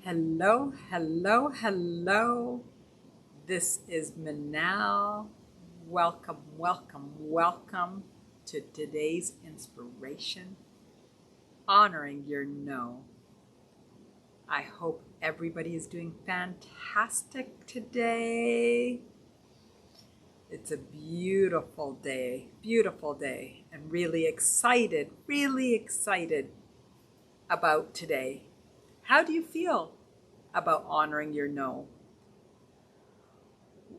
Hello, hello, hello. This is Manal. Welcome, welcome, welcome to today's inspiration, honoring your no. I hope everybody is doing fantastic today. It's a beautiful day, and really excited about today. How do you feel about honoring your no?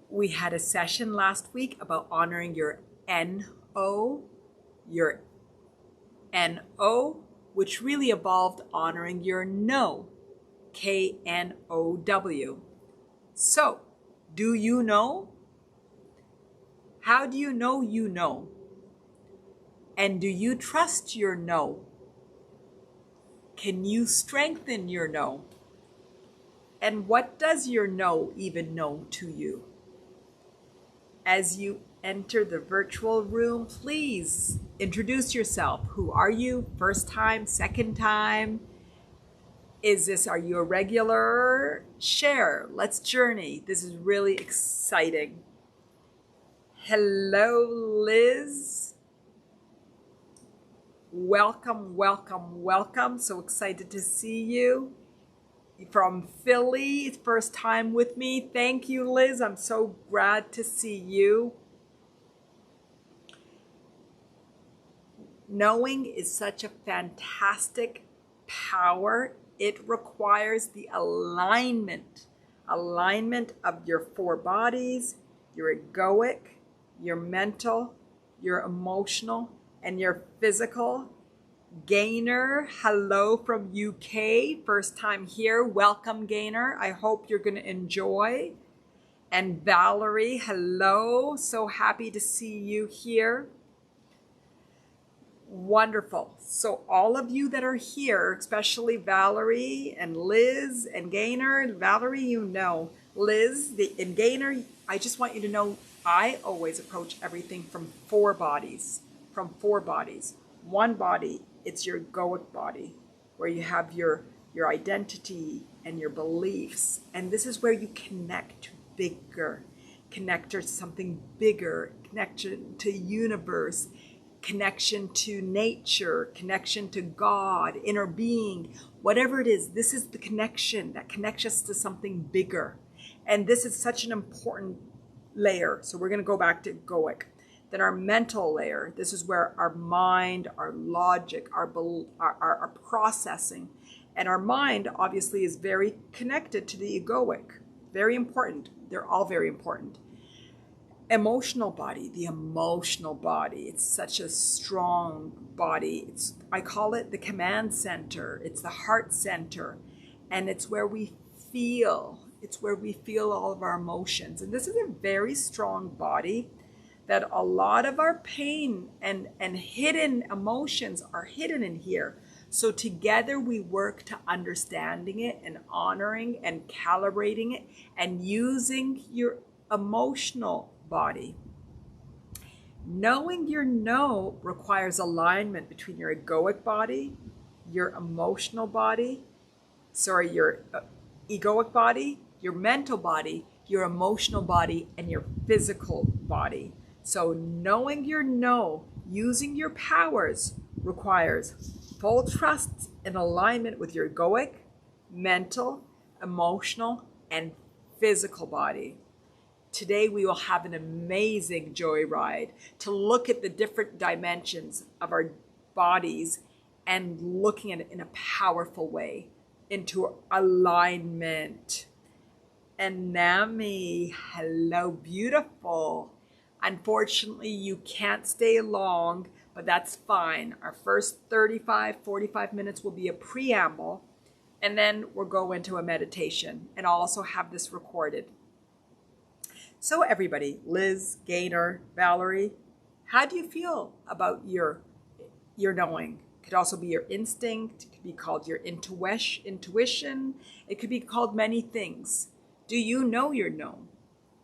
We had a session last week about honoring your NO, which really evolved honoring your no, KNOW. So, do you know? How do you know you know? And do you trust your no? Can you strengthen your no? And what does your no even know to you? As you enter the virtual room, please introduce yourself. Who are you? First time, second time? Are you a regular? Share. Let's journey. This is really exciting. Hello, Liz. Welcome, welcome, welcome. So excited to see you. From Philly, first time with me. Thank you, Liz. I'm so glad to see you. Knowing is such a fantastic power. It requires the alignment of your four bodies, your egoic, your mental, your emotional, and your physical. Gainer, hello from UK, first time here. Welcome, Gainer. I hope you're going to enjoy. And Valerie, hello. So happy to see you here. Wonderful. So all of you that are here, especially Valerie and Liz and Gainer. Valerie, you know. Liz and Gainer, I just want you to know I always approach everything from four bodies. One body, it's your egoic body, where you have your identity and your beliefs. And this is where you connect to bigger, connect to something bigger, connection to universe, connection to nature, connection to God, inner being, whatever it is. This is the connection that connects us to something bigger. And this is such an important layer. So we're going to go back to egoic. Then our mental layer, this is where our mind, our logic, our processing, and our mind obviously is very connected to the egoic. Very important. They're all very important. Emotional body, the emotional body. It's such a strong body. I call it the command center. It's the heart center. And it's where we feel. It's where we feel all of our emotions. And this is a very strong body, that a lot of our pain and hidden emotions are hidden in here. So together we work to understanding it and honoring and calibrating it and using your emotional body. Knowing your no requires alignment between your egoic body, your emotional body, your egoic body, your mental body, your emotional body, and your physical body. So knowing your no, using your powers, requires full trust and alignment with your egoic, mental, emotional, and physical body. Today we will have an amazing joyride to look at the different dimensions of our bodies and looking at it in a powerful way into alignment. And Nami, hello, beautiful. Unfortunately, you can't stay long, but that's fine. Our first 45 minutes will be a preamble, and then we'll go into a meditation. And I'll also have this recorded. So everybody, Liz, Gainer, Valerie, how do you feel about your knowing? It could also be your instinct. It could be called your intuition. It could be called many things. Do you know your no?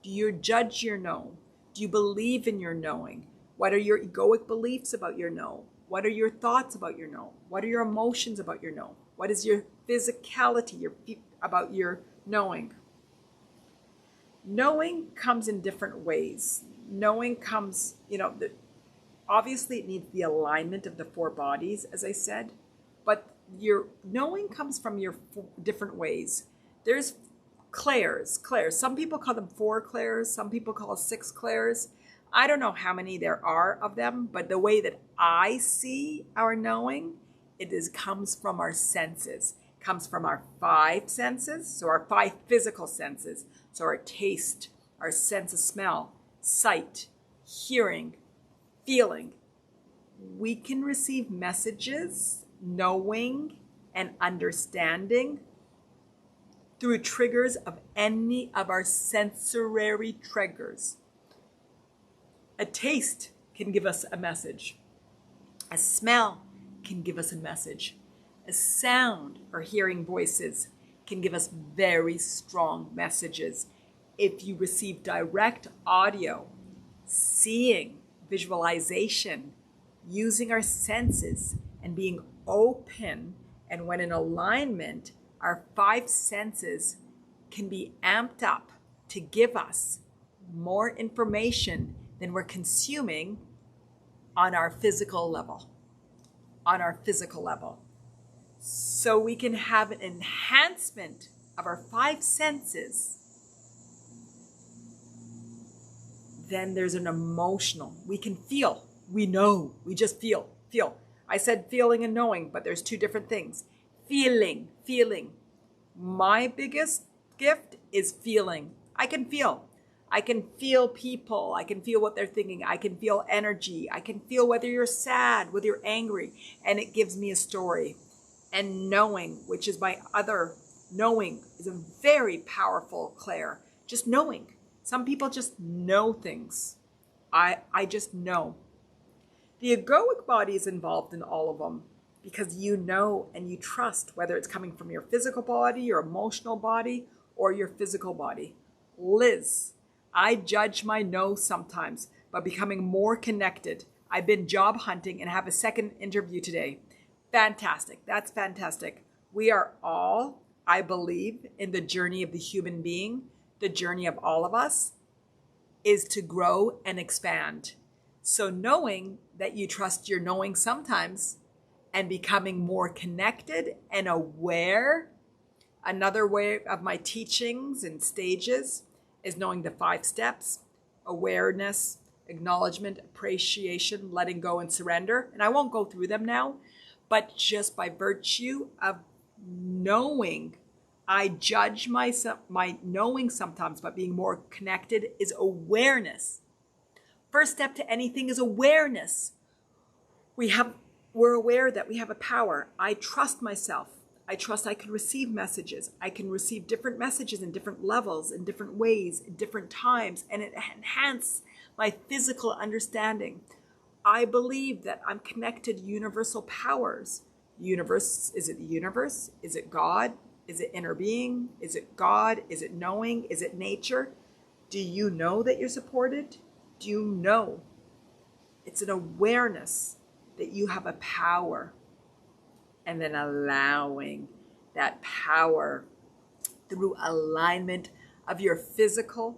Do you judge your no? Do you believe in your knowing? What are your egoic beliefs about your no? What are your thoughts about your no? What are your emotions about your no? What is your physicality, about your knowing. Knowing comes in different ways. Knowing comes, obviously it needs the alignment of the four bodies, as I said, but your knowing comes from your different ways. There's clairs. Some people call them 4 clairs. Some people call it 6 clairs. I don't know how many there are of them, but the way that I see our knowing, comes from our senses. It comes from our 5 senses, so our 5 physical senses. So our taste, our sense of smell, sight, hearing, feeling. We can receive messages, knowing and understanding through triggers of any of our sensory triggers. A taste can give us a message. A smell can give us a message. A sound or hearing voices can give us very strong messages. If you receive direct audio, seeing, visualization, using our senses and being open, and when in alignment, our 5 senses can be amped up to give us more information than we're consuming on our physical level. So we can have an enhancement of our 5 senses. Then there's an emotional. We can feel. We know. We just feel. I said feeling and knowing, but there's 2 different things. Feeling. My biggest gift is feeling. I can feel. I can feel people. I can feel what they're thinking. I can feel energy. I can feel whether you're sad, whether you're angry, and it gives me a story. And knowing, which is my other knowing, is a very powerful clair. Just knowing. Some people just know things. I just know. The egoic body is involved in all of them because you know and you trust, whether it's coming from your physical body, your emotional body, or your physical body. Liz, I judge my no sometimes, but becoming more connected. I've been job hunting and have a second interview today. Fantastic. That's fantastic. We are all, I believe, in the journey of the human being. The journey of all of us is to grow and expand. So knowing that you trust your knowing sometimes and becoming more connected and aware. Another way of my teachings and stages is knowing the 5 steps: awareness, acknowledgement, appreciation, letting go, and surrender. And I won't go through them now, but just by virtue of knowing, I judge my knowing sometimes, but being more connected is awareness. First step to anything is awareness. We're aware that we have a power. I trust myself. I trust I can receive messages. I can receive different messages in different levels, in different ways, in different times, and it enhances my physical understanding. I believe that I'm connected to universal powers. Universe, is it the universe? Is it God? Is it inner being? Is it God? Is it knowing? Is it nature? Do you know that you're supported? Do you know? It's an awareness that you have a power, and then allowing that power through alignment of your physical,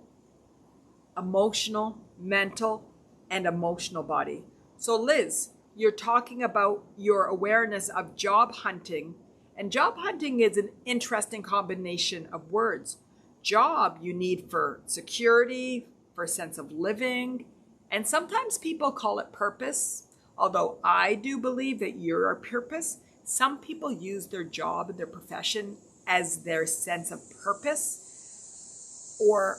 emotional, mental, and emotional body. So Liz, you're talking about your awareness of job hunting, and job hunting is an interesting combination of words. Job you need for security, for a sense of living, and sometimes people call it purpose. Although I do believe that you're a purpose, some people use their job and their profession as their sense of purpose or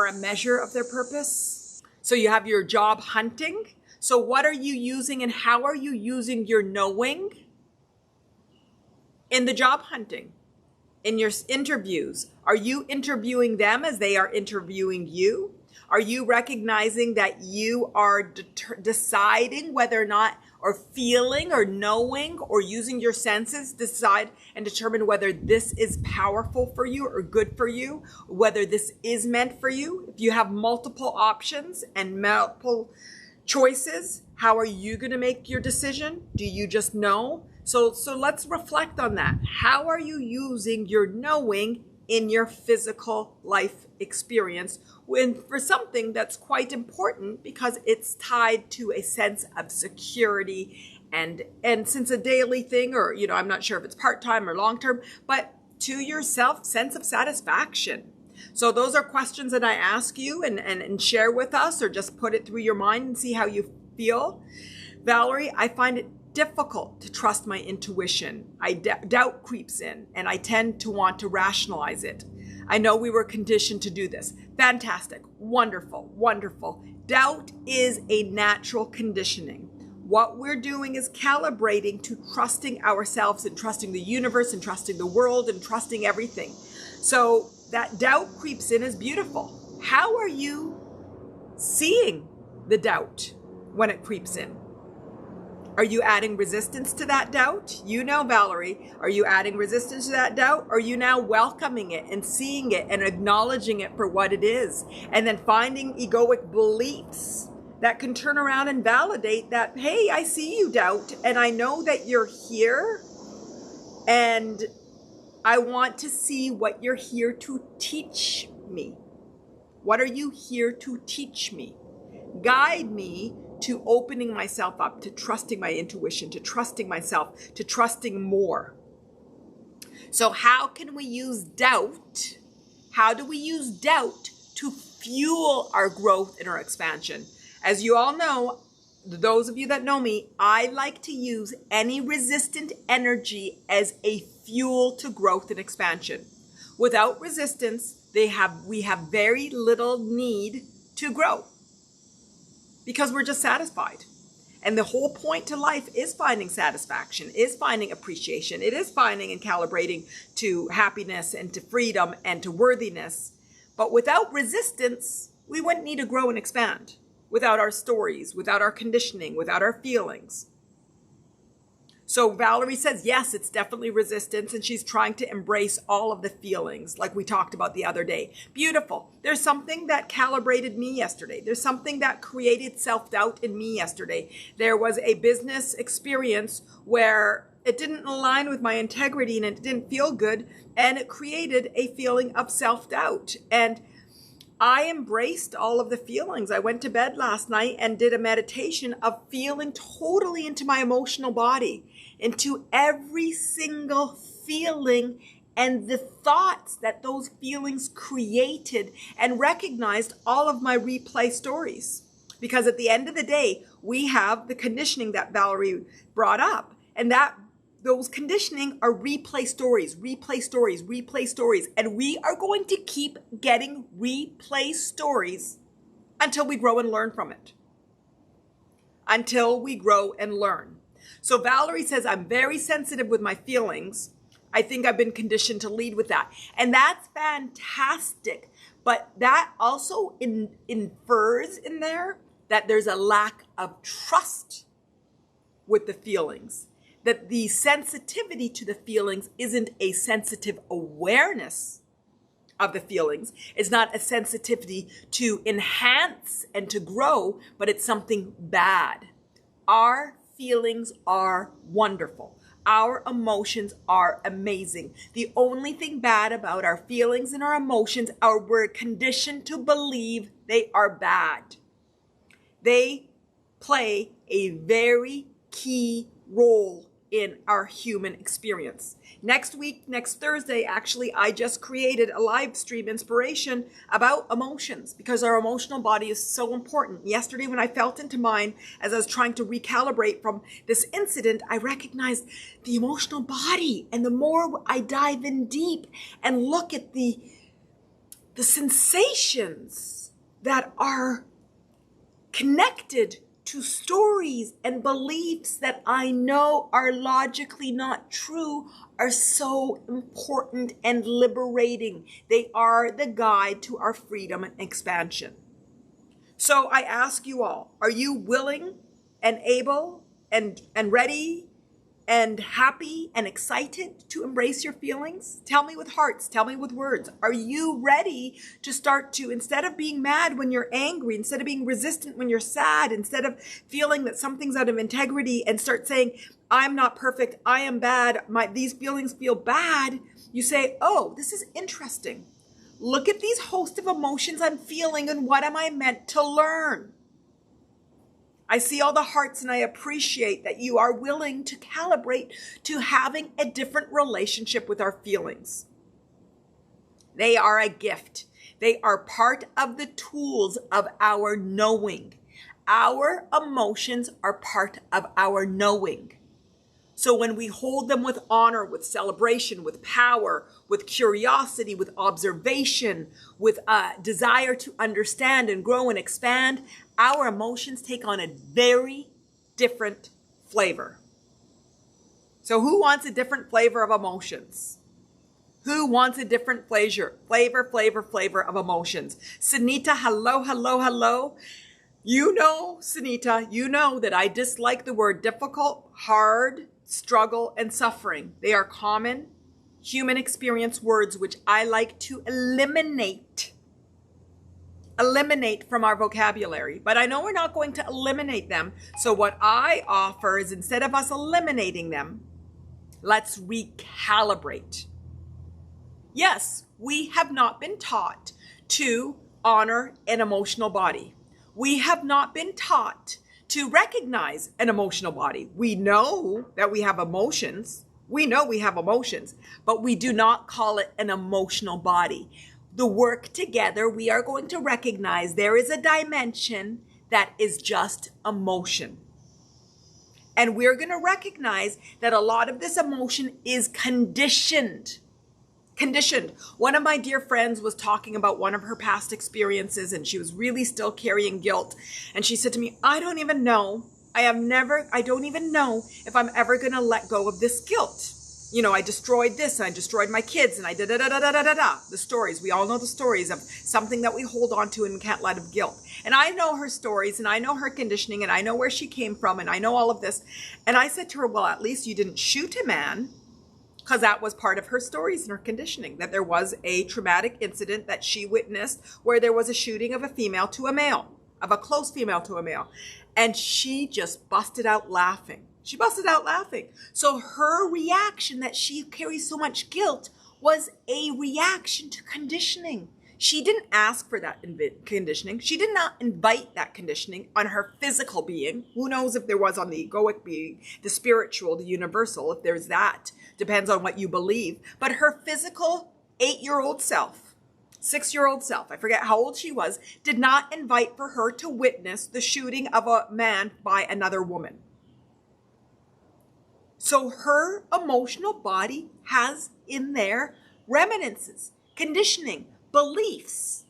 a measure of their purpose. So you have your job hunting. So what are you using and how are you using your knowing in the job hunting? In your interviews, are you interviewing them as they are interviewing you? Are you recognizing that you are deciding whether or not, or feeling or knowing or using your senses to decide and determine whether this is powerful for you or good for you, whether this is meant for you? If you have multiple options and multiple choices, how are you going to make your decision? Do you just know? So let's reflect on that. How are you using your knowing in your physical life experience when for something that's quite important because it's tied to a sense of security and since a daily thing, or, you know, I'm not sure if it's part-time or long-term, but to yourself, sense of satisfaction. So those are questions that I ask you and share with us, or just put it through your mind and see how you feel. Valerie, I find it difficult to trust my intuition. Doubt creeps in and I tend to want to rationalize it. I know we were conditioned to do this. Fantastic. Wonderful. Wonderful. Doubt is a natural conditioning. What we're doing is calibrating to trusting ourselves and trusting the universe and trusting the world and trusting everything. So that doubt creeps in is beautiful. How are you seeing the doubt when it creeps in? Are you adding resistance to that doubt? You know, Valerie, are you adding resistance to that doubt? Or are you now welcoming it and seeing it and acknowledging it for what it is? And then finding egoic beliefs that can turn around and validate that, hey, I see you, doubt, and I know that you're here, and I want to see what you're here to teach me. What are you here to teach me? Guide me to opening myself up, to trusting my intuition, to trusting myself, to trusting more. So how can we use doubt? How do we use doubt to fuel our growth and our expansion? As you all know, those of you that know me, I like to use any resistant energy as a fuel to growth and expansion. Without resistance, we have very little need to grow because we're just satisfied. And the whole point to life is finding satisfaction, is finding appreciation. It is finding and calibrating to happiness and to freedom and to worthiness. But without resistance, we wouldn't need to grow and expand. Without our stories, without our conditioning, without our feelings. So Valerie says, yes, it's definitely resistance, and she's trying to embrace all of the feelings like we talked about the other day. Beautiful. There's something that calibrated me yesterday. There's something that created self-doubt in me yesterday. There was a business experience where it didn't align with my integrity and it didn't feel good, and it created a feeling of self-doubt. And I embraced all of the feelings. I went to bed last night and did a meditation of feeling totally into my emotional body, into every single feeling and the thoughts that those feelings created, and recognized all of my replay stories. Because at the end of the day, we have the conditioning that Valerie brought up, and those conditioning are replay stories, replay stories, replay stories. And we are going to keep getting replay stories until we grow and learn from it. Until we grow and learn. So Valerie says, I'm very sensitive with my feelings. I think I've been conditioned to lead with that. And that's fantastic. But that also infers in there that there's a lack of trust with the feelings. That the sensitivity to the feelings isn't a sensitive awareness of the feelings. It's not a sensitivity to enhance and to grow, but it's something bad. Our feelings are wonderful. Our emotions are amazing. The only thing bad about our feelings and our emotions are we're conditioned to believe they are bad. They play a very key role in our human experience. Next week, next Thursday, actually, I just created a live stream inspiration about emotions because our emotional body is so important. Yesterday, when I felt into mine, as I was trying to recalibrate from this incident, I recognized the emotional body. And the more I dive in deep and look at the sensations that are connected to stories and beliefs that I know are logically not true, are so important and liberating. They are the guide to our freedom and expansion. So I ask you all, are you willing and able and ready and happy and excited to embrace your feelings? Tell me with hearts, tell me with words. Are you ready to start to, instead of being mad when you're angry, instead of being resistant when you're sad, instead of feeling that something's out of integrity, and start saying, I'm not perfect, I am bad, these feelings feel bad, you say, oh, this is interesting. Look at these host of emotions I'm feeling, and what am I meant to learn? I see all the hearts, and I appreciate that you are willing to calibrate to having a different relationship with our feelings. They are a gift. They are part of the tools of our knowing. Our emotions are part of our knowing. So when we hold them with honor, with celebration, with power, with curiosity, with observation, with a desire to understand and grow and expand, our emotions take on a very different flavor. So who wants a different flavor of emotions? Who wants a different flavor of emotions? Sunita, hello. You know, Sunita, you know that I dislike the word difficult, hard, struggle, and suffering. They are common human experience words which I like to eliminate from our vocabulary. But I know we're not going to eliminate them. So what I offer is, instead of us eliminating them, let's recalibrate. Yes, we have not been taught to honor an emotional body. We have not been taught to recognize an emotional body. We know that we have emotions. But we do not call it an emotional body. The work together, we are going to recognize there is a dimension that is just emotion. And we're going to recognize that a lot of this emotion is conditioned. One of my dear friends was talking about one of her past experiences, and she was really still carrying guilt. And she said to me, I don't even know if I'm ever going to let go of this guilt. You know, I destroyed this, and I destroyed my kids, and I did the stories. We all know the stories of something that we hold on to and we can't let of guilt. And I know her stories, and I know her conditioning, and I know where she came from, and I know all of this. And I said to her, well, at least you didn't shoot a man. Because that was part of her stories and her conditioning, that there was a traumatic incident that she witnessed where there was a shooting of a female to a male, of a close female to a male. And she just busted out laughing. So her reaction, that she carries so much guilt, was a reaction to conditioning. She didn't ask for that conditioning. She did not invite that conditioning on her physical being. Who knows if there was on the egoic being, the spiritual, the universal, if there's that. Depends on what you believe. But her physical 8-year-old self, 6-year-old self, I forget how old she was, did not invite for her to witness the shooting of a man by another woman. So her emotional body has in there reminiscences, conditioning, beliefs,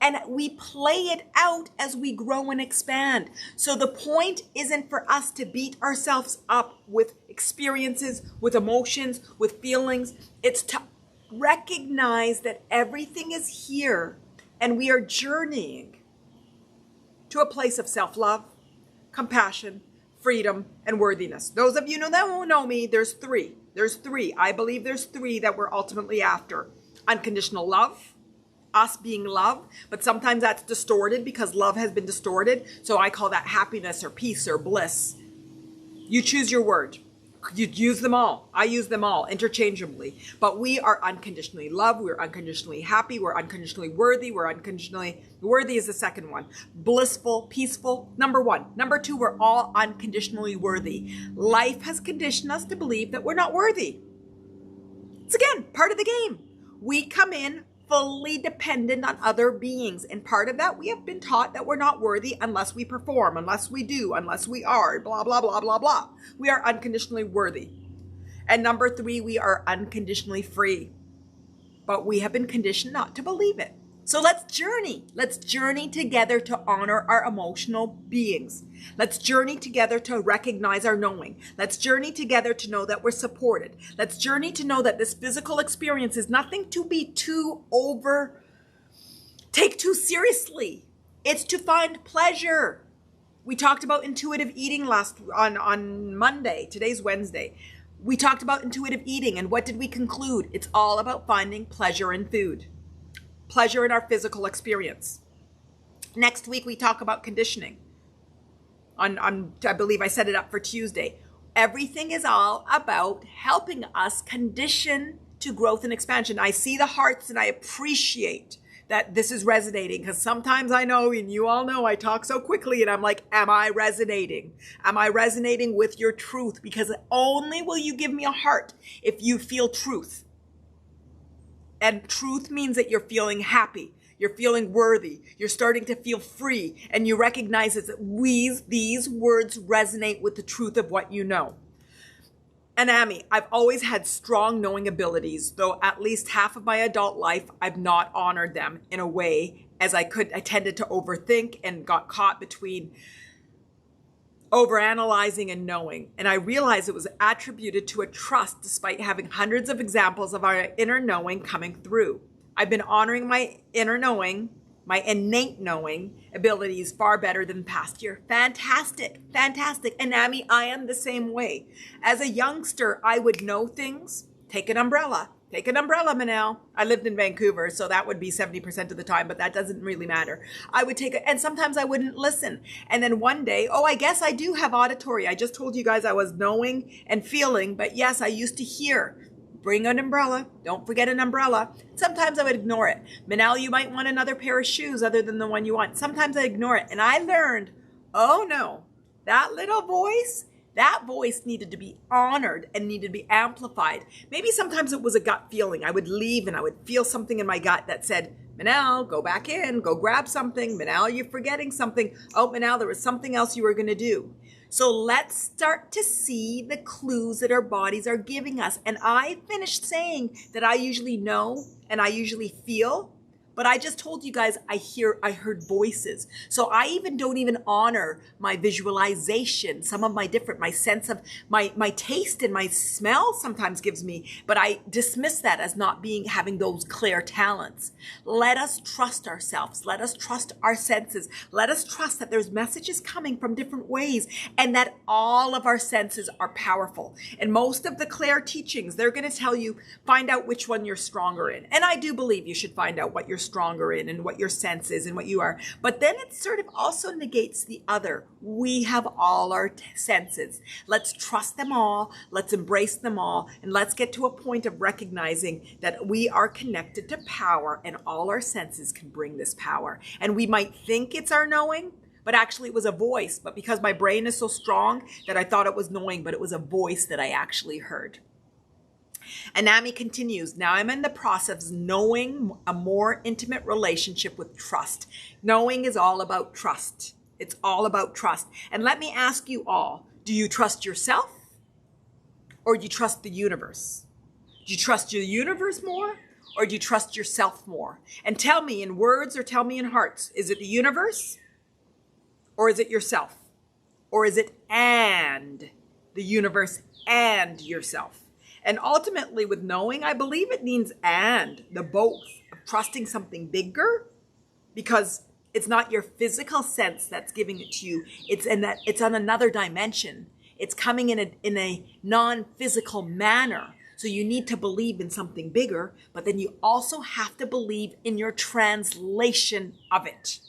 and we play it out as we grow and expand. So the point isn't for us to beat ourselves up with experiences, with emotions, with feelings. It's to recognize that everything is here and we are journeying to a place of self-love, compassion, freedom, and worthiness. Those of you that won't know me, there's three. I believe there's three that we're ultimately after. Unconditional love, us being love, but sometimes that's distorted because love has been distorted. So I call that happiness or peace or bliss. You choose your word. You use them all. I use them all interchangeably. But we are unconditionally loved. We're unconditionally happy. We're unconditionally worthy. We're unconditionally worthy is the second one. Blissful, peaceful, number one. Number two, we're all unconditionally worthy. Life has conditioned us to believe that we're not worthy. It's again part of the game. We come in fully dependent on other beings. And part of that, we have been taught that we're not worthy unless we perform, unless we do, unless we are, blah, blah, blah, blah, blah. We are unconditionally worthy. And number three, we are unconditionally free. But we have been conditioned not to believe it. So let's journey. Let's journey together to honor our emotional beings. Let's journey together to recognize our knowing. Let's journey together to know that we're supported. Let's journey to know that this physical experience is nothing to be take too seriously. It's to find pleasure. We talked about intuitive eating on Monday. Today's Wednesday. We talked about intuitive eating, and what did we conclude? It's all about finding pleasure in food, pleasure in our physical experience. Next week, we talk about conditioning. I believe I set it up for Tuesday. Everything is all about helping us condition to growth and expansion. I see the hearts and I appreciate that this is resonating, because sometimes I know, and you all know, I talk so quickly and I'm like, am I resonating? Am I resonating with your truth? Because only will you give me a heart if you feel truth. And truth means that you're feeling happy. You're feeling worthy. You're starting to feel free. And you recognize that these words resonate with the truth of what you know. And Amy, I've always had strong knowing abilities, though at least half of my adult life, I've not honored them in a way as I could. I tended to overthink and got caught between overanalyzing and knowing. And I realized it was attributed to a trust, despite having hundreds of examples of our inner knowing coming through. I've been honoring my inner knowing, my innate knowing abilities far better than past year. Fantastic, fantastic. And Amy, I am the same way. As a youngster, I would know things. Take an umbrella. Take an umbrella, Manal. I lived in Vancouver, so that would be 70% of the time, but that doesn't really matter. I would take and sometimes I wouldn't listen. And then one day, I guess I do have auditory. I just told you guys I was knowing and feeling, but yes, I used to hear. Bring an umbrella. Don't forget an umbrella. Sometimes I would ignore it. Manal, you might want another pair of shoes other than the one you want. Sometimes I ignore it. And I learned, oh no, that little voice, that voice needed to be honored and needed to be amplified. Maybe sometimes it was a gut feeling. I would leave and I would feel something in my gut that said, Manal, go back in, go grab something. Manal, you're forgetting something. Oh, Manal, there was something else you were going to do. So let's start to see the clues that our bodies are giving us. And I finished saying that I usually know and I usually feel, but I just told you guys I heard voices. So I don't even honor my visualization, some of my sense of my taste and my smell sometimes gives me, but I dismiss that as not having those clear talents. Let us trust ourselves. Let us trust our senses. Let us trust that there's messages coming from different ways and that all of our senses are powerful. And most of the Claire teachings, they're going to tell you, find out which one you're stronger in. And I do believe you should find out what you're stronger in and what your sense is and what you are. But then it sort of also negates the other. We have all our senses. Let's trust them all. Let's embrace them all. And let's get to a point of recognizing that we are connected to power and all our senses can bring this power. And we might think it's our knowing, but actually it was a voice. But because my brain is so strong that I thought it was knowing, but it was a voice that I actually heard. And Nami continues, now I'm in the process of knowing a more intimate relationship with trust. Knowing is all about trust. It's all about trust. And let me ask you all, do you trust yourself or do you trust the universe? Do you trust your universe more or do you trust yourself more? And tell me in words or tell me in hearts, is it the universe or is it yourself? Or is it and the universe and yourself? And ultimately with knowing, I believe it means and the both of trusting something bigger, because it's not your physical sense that's giving it to you. It's on another dimension. It's coming in a non-physical manner. So you need to believe in something bigger, but then you also have to believe in your translation of it.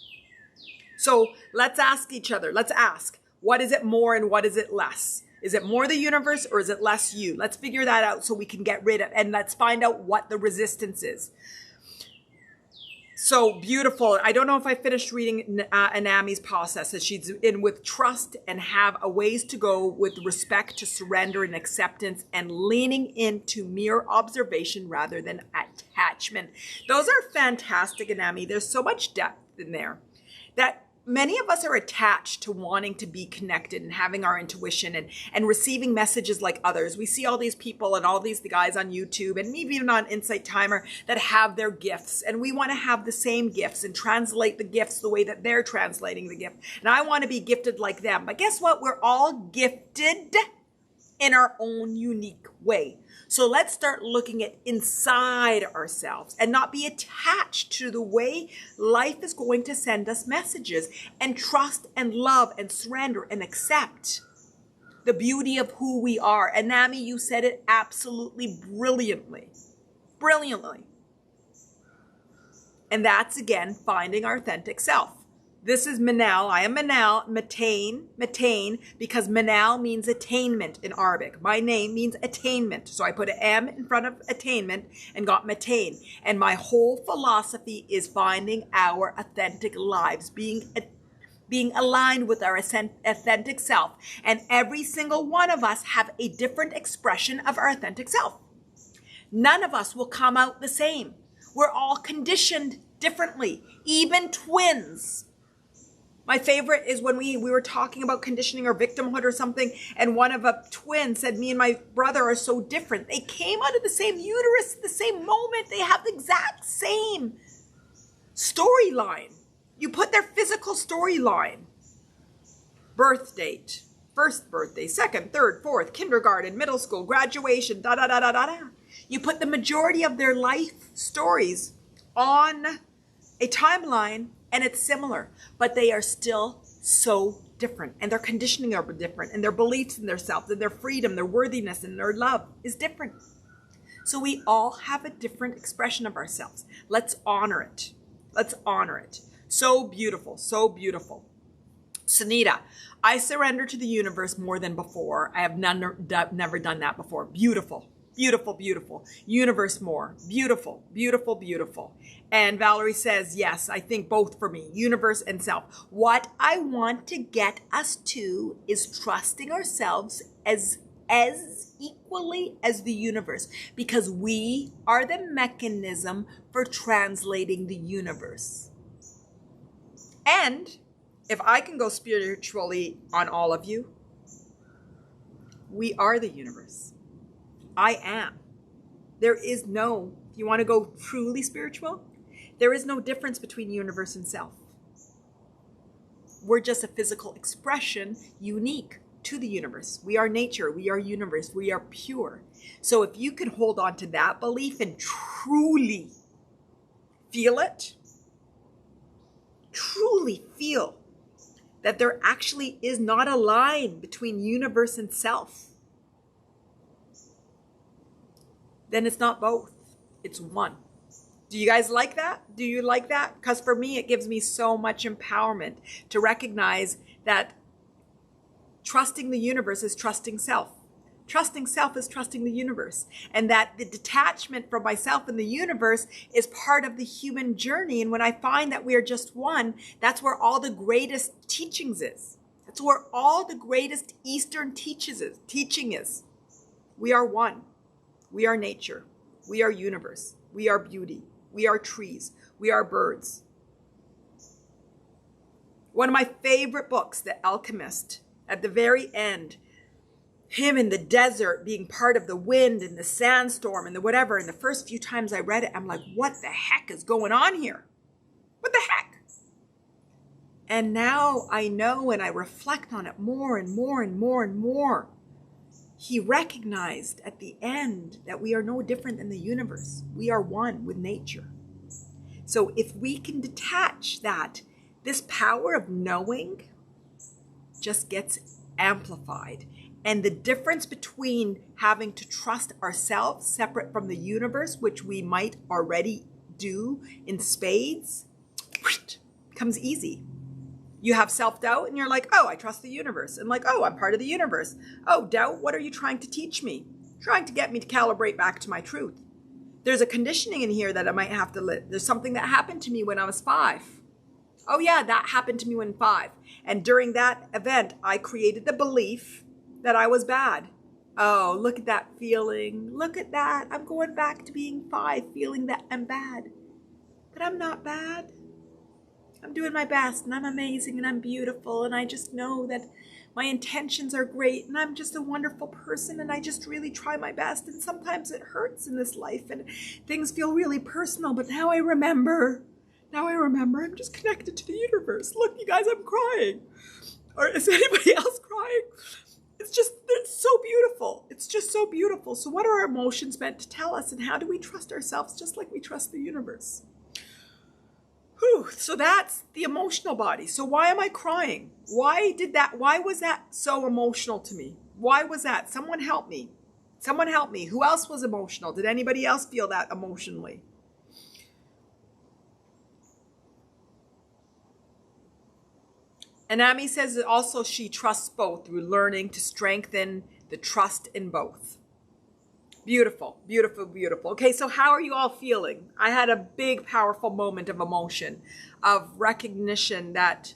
So let's ask each other, what is it more and what is it less? Is it more the universe or is it less you? Let's figure that out so we can get rid of, and let's find out what the resistance is. So beautiful. I don't know if I finished reading Anami's process, as she's in with trust and have a ways to go with respect to surrender and acceptance and leaning into mere observation rather than attachment. Those are fantastic, Anami. There's so much depth in there that many of us are attached to wanting to be connected and having our intuition and receiving messages like others. We see all these people and all these guys on YouTube and maybe even on InsightTimer that have their gifts, and we want to have the same gifts and translate the gifts the way that they're translating the gift. And I want to be gifted like them. But guess what? We're all gifted in our own unique way. So let's start looking at inside ourselves and not be attached to the way life is going to send us messages, and trust and love and surrender and accept the beauty of who we are. And Nami, you said it absolutely brilliantly. Brilliantly. And that's, again, finding our authentic self. This is Manal. I am Manal, Mattain, because Manal means attainment in Arabic. My name means attainment. So I put an M in front of attainment and got Mattain. And my whole philosophy is finding our authentic lives, being aligned with our authentic self. And every single one of us have a different expression of our authentic self. None of us will come out the same. We're all conditioned differently, even twins. My favorite is when we were talking about conditioning or victimhood or something, and one of a twin said, me and my brother are so different. They came out of the same uterus at the same moment. They have the exact same storyline. You put their physical storyline, birth date, first birthday, second, third, fourth, kindergarten, middle school, graduation, da da da da da da. You put the majority of their life stories on a timeline and it's similar, but they are still so different, and their conditioning are different, and their beliefs in themselves and their freedom, their worthiness and their love is different. So we all have a different expression of ourselves. Let's honor it. Let's honor it. So beautiful, so beautiful. Sunita, I surrender to the universe more than before. I have never done that before. Beautiful. Beautiful, beautiful. Universe more. Beautiful, beautiful, beautiful. And Valerie says, yes, I think both for me, universe and self. What I want to get us to is trusting ourselves as equally as the universe, because we are the mechanism for translating the universe. And if I can go spiritually on all of you, we are the universe. I am. There is no, if you want to go truly spiritual, there is no difference between universe and self. We're just a physical expression unique to the universe. We are nature. We are universe. We are pure. So if you can hold on to that belief and truly feel it, truly feel that there actually is not a line between universe and self, then it's not both, it's one. Do you guys like that? Do you like that? Because for me, it gives me so much empowerment to recognize that trusting the universe is trusting self. Trusting self is trusting the universe. And that the detachment from myself and the universe is part of the human journey. And when I find that we are just one, that's where all the greatest teachings is. That's where all the greatest Eastern teaching is. We are one. We are nature. We are universe. We are beauty. We are trees. We are birds. One of my favorite books, The Alchemist, at the very end, him in the desert being part of the wind and the sandstorm and the whatever. And the first few times I read it, I'm like, what the heck is going on here? What the heck? And now I know, and I reflect on it more and more and more and more. He recognized at the end that we are no different than the universe. We are one with nature. So if we can detach that, this power of knowing just gets amplified. And the difference between having to trust ourselves separate from the universe, which we might already do in spades, becomes easy. You have self-doubt and you're like, oh, I trust the universe. And like, oh, I'm part of the universe. Oh, doubt, what are you trying to teach me? Trying to get me to calibrate back to my truth. There's a conditioning in here that I might have to live. There's something that happened to me when I was 5. Oh yeah, that happened to me when 5. And during that event, I created the belief that I was bad. Oh, look at that feeling. Look at that. I'm going back to being 5, feeling that I'm bad. But I'm not bad. I'm doing my best, and I'm amazing, and I'm beautiful, and I just know that my intentions are great, and I'm just a wonderful person, and I just really try my best, and sometimes it hurts in this life, and things feel really personal, but now I remember, I'm just connected to the universe. Look, you guys, I'm crying. Or is anybody else crying? It's so beautiful. It's just so beautiful. So what are our emotions meant to tell us, and how do we trust ourselves just like we trust the universe? Whew, so that's the emotional body. So why am I crying? Why was that so emotional to me? Why was that? Someone help me. Someone help me. Who else was emotional? Did anybody else feel that emotionally? And Amy says that also she trusts both through learning to strengthen the trust in both. Beautiful, beautiful, beautiful. Okay, so how are you all feeling? I had a big, powerful moment of emotion, of recognition that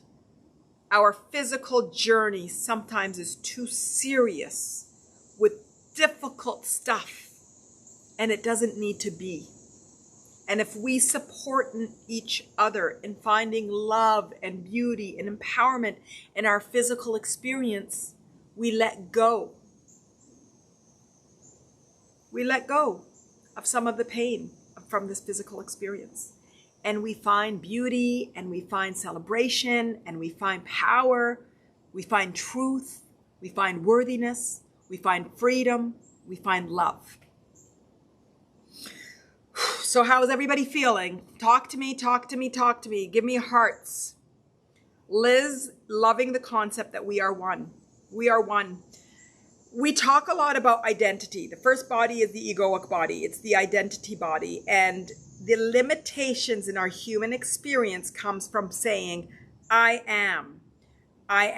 our physical journey sometimes is too serious with difficult stuff, and it doesn't need to be. And if we support each other in finding love and beauty and empowerment in our physical experience, we let go. We let go of some of the pain from this physical experience. And we find beauty, and we find celebration, and we find power, we find truth, we find worthiness, we find freedom, we find love. So how is everybody feeling? Talk to me, talk to me, talk to me. Give me hearts. Liz, loving the concept that we are one. We are one. We talk a lot about identity. The first body is the egoic body. It's the identity body. And the limitations in our human experience comes from saying, I am. I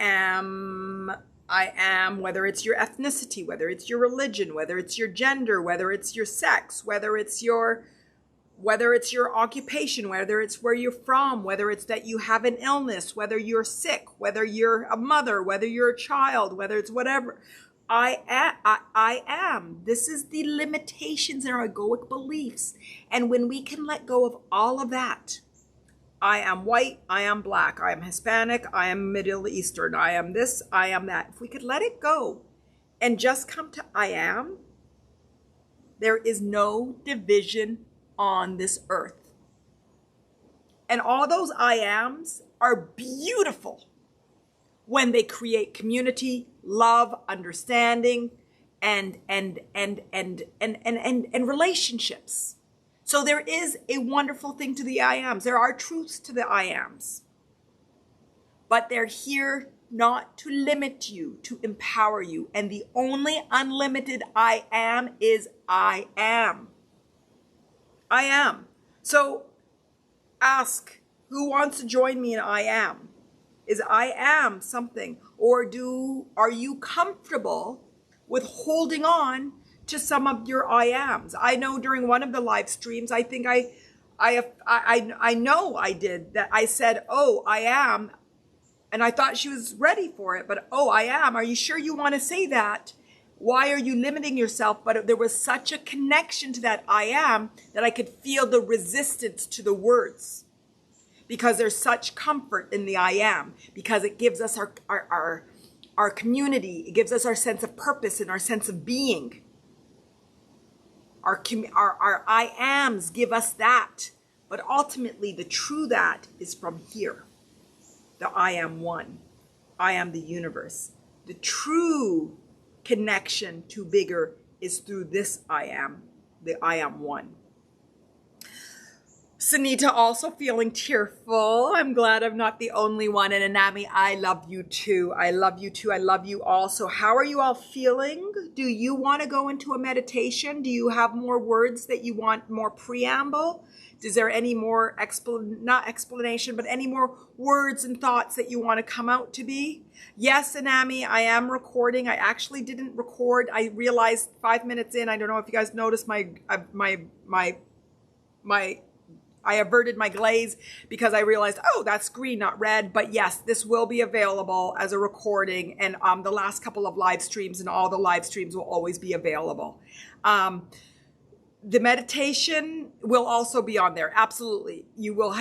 am, whether it's your ethnicity, whether it's your religion, whether it's your gender, whether it's your sex, whether it's your occupation, whether it's where you're from, whether it's that you have an illness, whether you're sick, whether you're a mother, whether you're a child, whether it's whatever. I am. This is the limitations in our egoic beliefs. And when we can let go of all of that, I am white, I am black, I am Hispanic, I am Middle Eastern, I am this, I am that. If we could let it go and just come to I am, there is no division on this earth. And all those I ams are beautiful when they create community, love, understanding, and relationships. So there is a wonderful thing to the I ams. There are truths to the I ams. But they're here not to limit you, to empower you. And the only unlimited I am is I am. I am. So ask, who wants to join me in I am? Is I am something? Or are you comfortable with holding on to some of your I ams? I know during one of the live streams, I think I know I did that. I said, oh, I am. And I thought she was ready for it, but oh, I am. Are you sure you want to say that? Why are you limiting yourself? But there was such a connection to that I am that I could feel the resistance to the words, because there's such comfort in the I am, because it gives us our community. It gives us our sense of purpose and our sense of being. Our I ams give us that. But ultimately, the true that is from here. The I am one. I am the universe. The true connection to bigger is through this I am, the I am one. Sunita also feeling tearful. I'm glad I'm not the only one. And Anami, I love you too. I love you too. I love you all. So how are you all feeling? Do you want to go into a meditation? Do you have more words that you want, more preamble? Is there any more not explanation, but any more words and thoughts that you want to come out to be? Yes, Anami, I am recording. I actually didn't record. I realized 5 minutes in, I don't know if you guys noticed I averted my glaze because I realized, oh, that's green, not red. But yes, this will be available as a recording. And the last couple of live streams and all the live streams will always be available. The meditation will also be on there. Absolutely.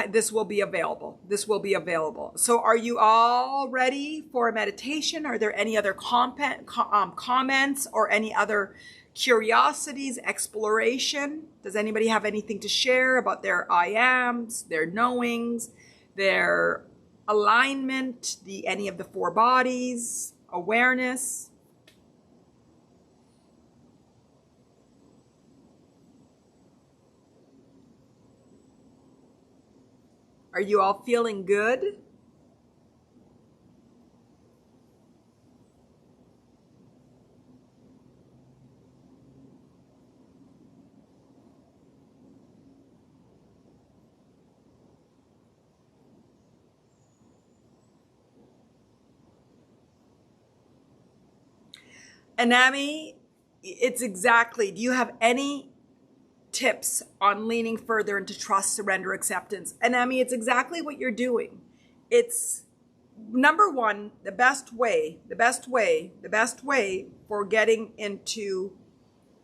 This will be available. This will be available. So are you all ready for a meditation? Are there any other comments or any other curiosities, exploration? Does anybody have anything to share about their I ams, their knowings, their alignment, any of the four bodies, awareness? Are you all feeling good? Anami, it's exactly, do you have any tips on leaning further into trust, surrender, acceptance? Anami, it's exactly what you're doing. It's number one, the best way for getting into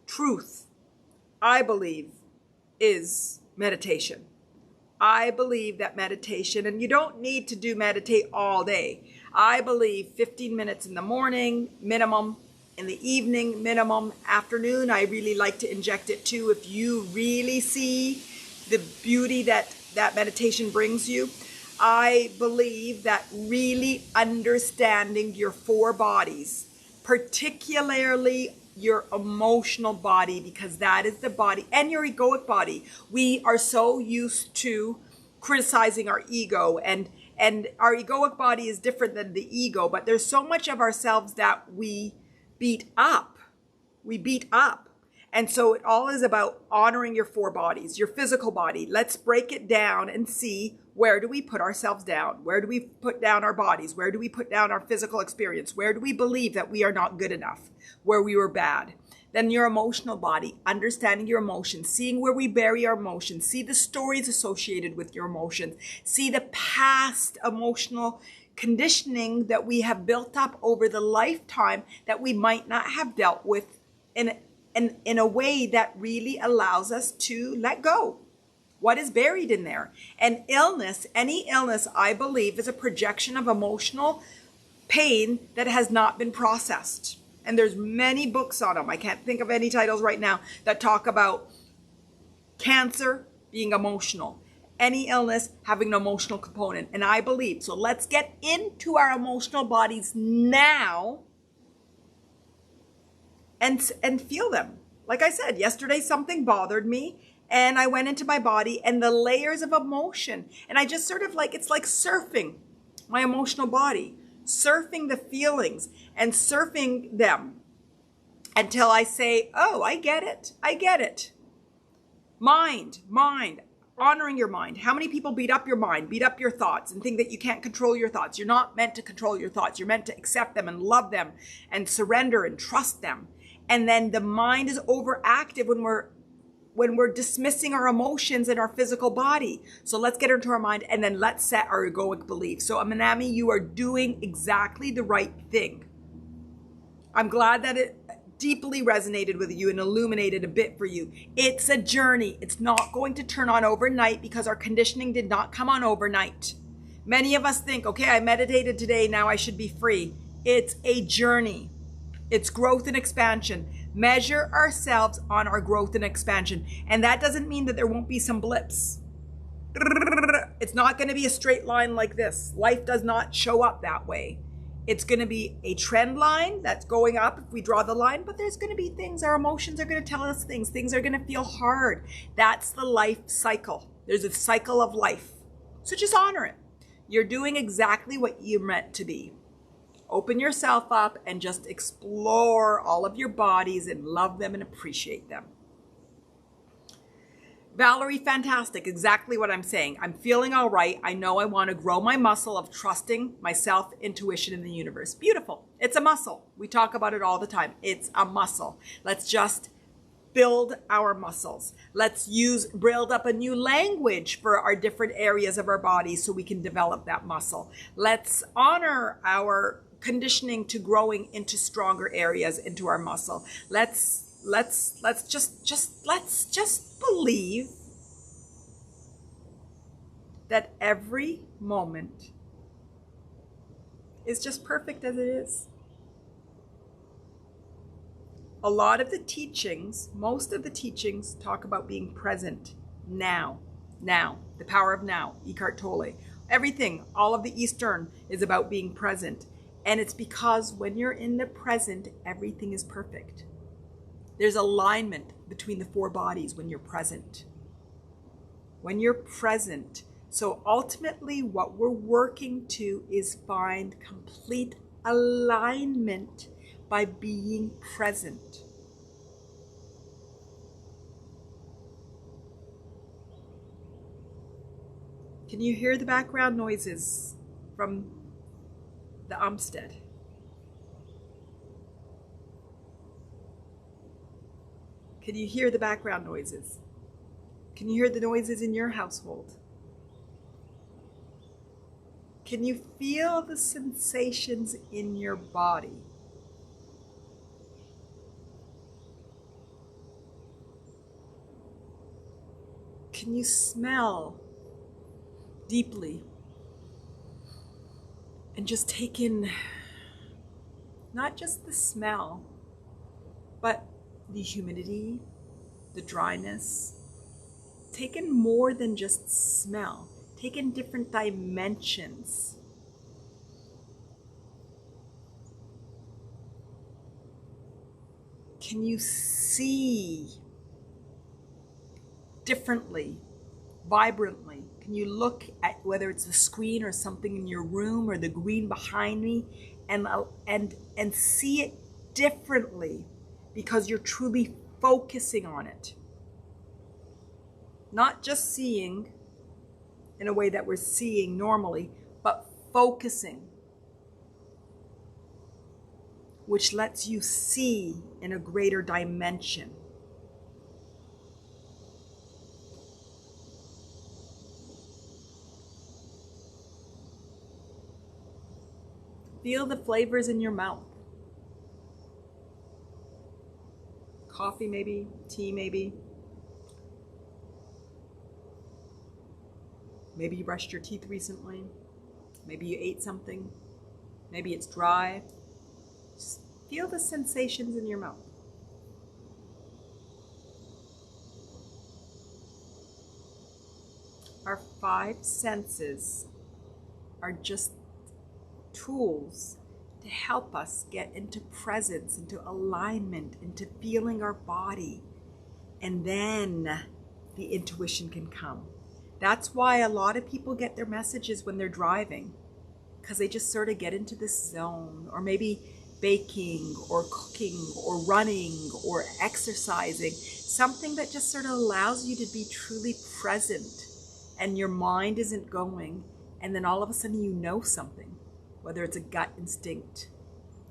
truth, I believe, is meditation. I believe that meditation, and you don't need to meditate all day. I believe 15 minutes in the morning, minimum, in the evening, minimum, afternoon. I really like to inject it too. If you really see the beauty that meditation brings you, I believe that really understanding your four bodies, particularly your emotional body, because that is the body, and your egoic body. We are so used to criticizing our ego, and our egoic body is different than the ego, but there's so much of ourselves that we beat up. And so it all is about honoring your four bodies, your physical body. Let's break it down and see, where do we put ourselves down? Where do we put down our bodies? Where do we put down our physical experience? Where do we believe that we are not good enough? Where we were bad? Then your emotional body, understanding your emotions, seeing where we bury our emotions, see the stories associated with your emotions, see the past emotional conditioning that we have built up over the lifetime that we might not have dealt with in a way that really allows us to let go. What is buried in there? And illness, any illness, I believe, is a projection of emotional pain that has not been processed. And there's many books on them. I can't think of any titles right now that talk about cancer being emotional, any illness having an emotional component. And I believe, so let's get into our emotional bodies now and feel them. Like I said, yesterday something bothered me, and I went into my body and the layers of emotion, and I just sort of like, it's like surfing my emotional body, surfing the feelings and surfing them until I say, oh, I get it. Mind, honoring your mind. How many people beat up your mind, beat up your thoughts, and think that you can't control your thoughts? You're not meant to control your thoughts. You're meant to accept them and love them and surrender and trust them. And then the mind is overactive when we're dismissing our emotions in our physical body. So let's get into our mind, and then let's set our egoic beliefs. So Manami, you are doing exactly the right thing. I'm glad that it deeply resonated with you and illuminated a bit for you. It's a journey. It's not going to turn on overnight, because our conditioning did not come on overnight. Many of us think, okay, I meditated today, now I should be free. It's a journey. It's growth and expansion. Measure ourselves on our growth and expansion. And that doesn't mean that there won't be some blips. It's not going to be a straight line like this. Life does not show up that way. It's going to be a trend line that's going up if we draw the line, but there's going to be things, our emotions are going to tell us things are going to feel hard. That's the life cycle. There's a cycle of life. So just honor it. You're doing exactly what you're meant to be. Open yourself up and just explore all of your bodies and love them and appreciate them. Valerie, fantastic. Exactly what I'm saying. I'm feeling all right. I know I want to grow my muscle of trusting myself, intuition, in the universe. Beautiful. It's a muscle. We talk about it all the time. It's a muscle. Let's just build our muscles. Let's build up a new language for our different areas of our bodies so we can develop that muscle. Let's honor our conditioning to growing into stronger areas into our muscle. Let's just believe that every moment is just perfect as it is. A lot of the teachings, most of the teachings, talk about being present now, the power of now, Eckhart Tolle. Everything, all of the Eastern is about being present. And it's because when you're in the present, everything is perfect. There's alignment between the four bodies when you're present. When you're present. So ultimately, what we're working to is find complete alignment by being present. Can you hear the background noises from the Umstead? Can you hear the background noises? Can you hear the noises in your household? Can you feel the sensations in your body? Can you smell deeply and just take in not just the smell, but the humidity, the dryness? Take in more than just smell. Take in different dimensions. Can you see differently, vibrantly? Can you look at whether it's the screen or something in your room or the green behind me and see it differently because you're truly focusing on it? Not just seeing in a way that we're seeing normally, but focusing, which lets you see in a greater dimension. Feel the flavors in your mouth. Coffee maybe, tea maybe. Maybe you brushed your teeth recently. Maybe you ate something. Maybe it's dry. Just feel the sensations in your mouth. Our 5 senses are just tools to help us get into presence, into alignment, into feeling our body. And then the intuition can come. That's why a lot of people get their messages when they're driving, because they just sort of get into this zone, or maybe baking or cooking or running or exercising, something that just sort of allows you to be truly present and your mind isn't going, and then all of a sudden you know something, whether it's a gut instinct,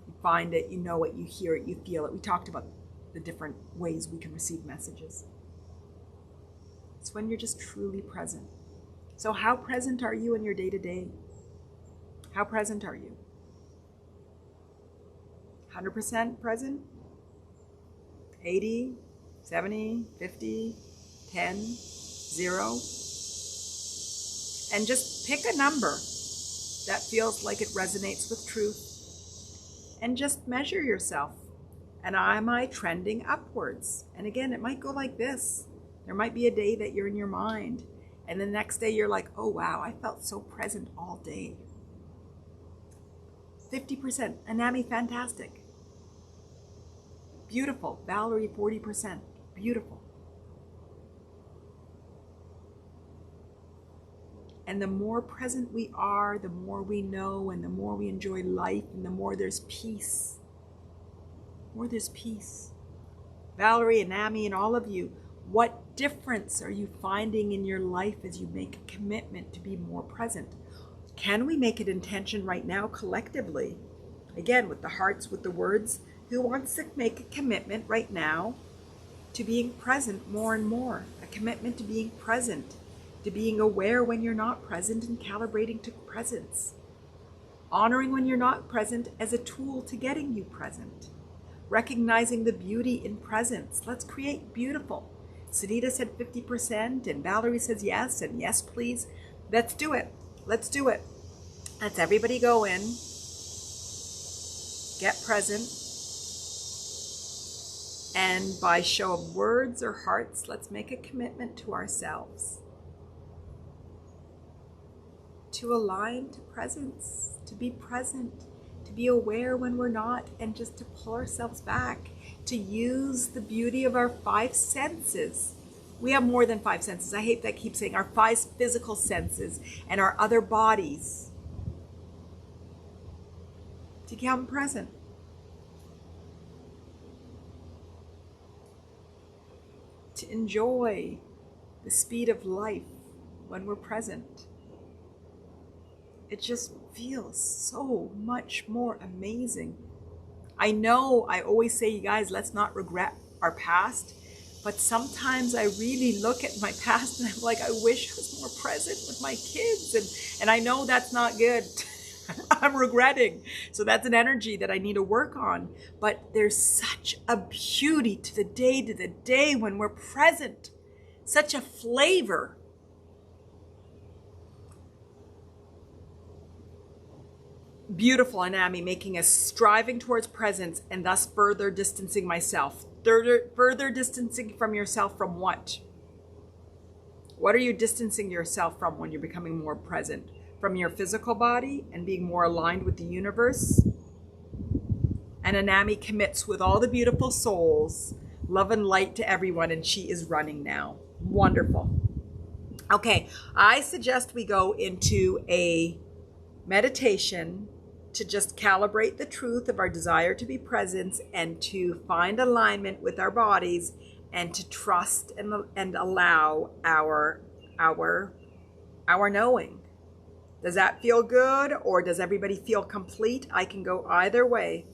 you find it, you know it, you hear it, you feel it. We talked about the different ways we can receive messages. It's when you're just truly present. So how present are you in your day-to-day? How present are you? 100% present? 80, 70, 50, 10, 0? And just pick a number that feels like it resonates with truth and just measure yourself. And am I trending upwards? And again, it might go like this. There might be a day that you're in your mind, and the next day you're like, oh wow, I felt so present all day. 50%, Anami, fantastic. Beautiful. Valerie, 40%, beautiful. And the more present we are, the more we know, and the more we enjoy life, and the more there's peace. More there's peace. Valerie and Amy and all of you, what difference are you finding in your life as you make a commitment to be more present? Can we make an intention right now collectively? Again, with the hearts, with the words, who wants to make a commitment right now to being present more and more? A commitment to being present, to being aware when you're not present and calibrating to presence. Honoring when you're not present as a tool to getting you present. Recognizing the beauty in presence. Let's create beautiful. Sunita said 50%, and Valerie says yes, and yes, please. Let's do it. Let's do it. Let's everybody go in, get present, and by show of words or hearts, let's make a commitment to ourselves to align to presence, to be present, to be aware when we're not, and just to pull ourselves back, to use the beauty of our 5 senses. We have more than 5 senses. I hate that I keep saying our 5 physical senses and our other bodies to become present. To enjoy the speed of life when we're present. It just feels so much more amazing. I know I always say, you guys, let's not regret our past, But sometimes I really look at my past and I'm like, I wish I was more present with my kids. And I know that's not good. I'm regretting. So that's an energy that I need to work on. But there's such a beauty to the day when we're present. Such a flavor. Beautiful, Anami, making us striving towards presence and thus further distancing myself. Further distancing from yourself from what? What are you distancing yourself from when you're becoming more present? From your physical body and being more aligned with the universe? And Anami commits with all the beautiful souls, love and light to everyone, and she is running now. Wonderful. Okay, I suggest we go into a meditation to just calibrate the truth of our desire to be present and to find alignment with our bodies and to trust and allow our knowing. Does that feel good, or does everybody feel complete? I can go either way.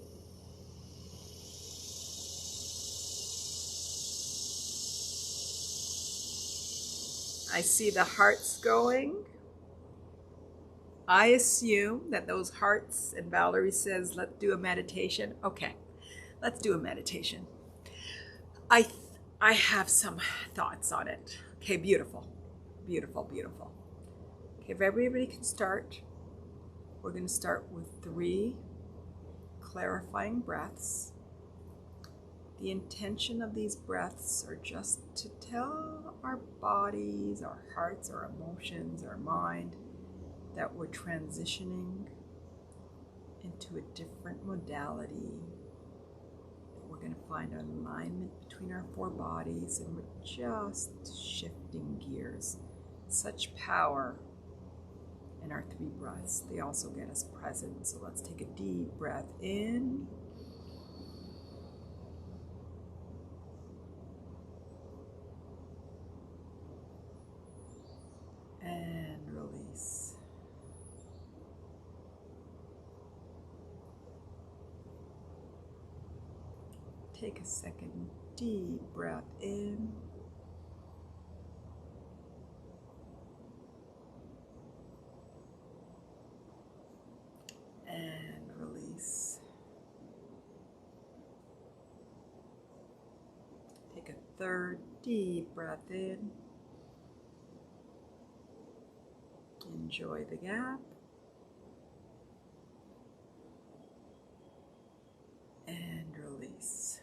I see the hearts going. I assume that those hearts, and Valerie says, let's do a meditation. Okay, let's do a meditation. I have some thoughts on it. Okay, beautiful, beautiful, beautiful. Okay, if everybody can start, we're going to start with 3 clarifying breaths. The intention of these breaths are just to tell our bodies, our hearts, our emotions, our mind, that we're transitioning into a different modality. We're going to find alignment between our 4 bodies, and we're just shifting gears. Such power in our 3 breaths. They also get us present. So let's take a deep breath in. And release. Take a second deep breath in. And release. Take a 3rd deep breath in. Enjoy the gap. And release.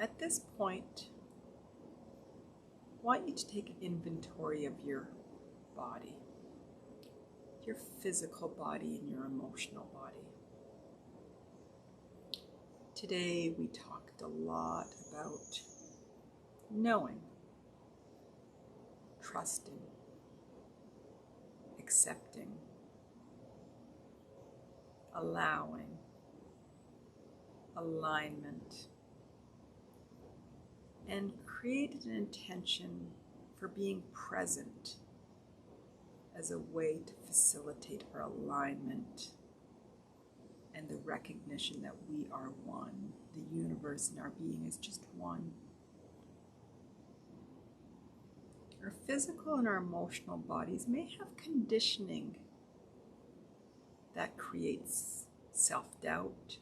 At this point, I want you to take an inventory of your body, your physical body and your emotional body. Today we talked a lot about knowing, trusting, accepting, allowing, alignment, and created an intention for being present as a way to facilitate our alignment and the recognition that we are one. The universe and our being is just one. Our physical and our emotional bodies may have conditioning that creates self-doubt,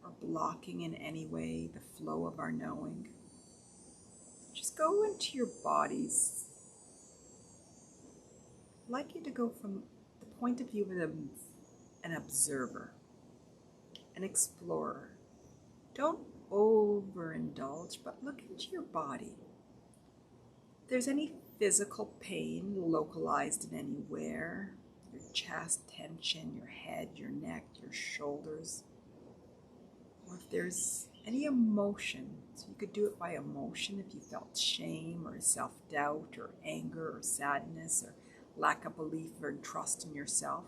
or blocking in any way the flow of our knowing. Just go into your bodies. I'd like you to go from the point of view of an observer, an explorer. Don't overindulge, but look into your body. If there's any physical pain localized in anywhere, your chest tension, your head, your neck, your shoulders, or if there's any emotion, so you could do it by emotion if you felt shame or self-doubt or anger or sadness or lack of belief or trust in yourself.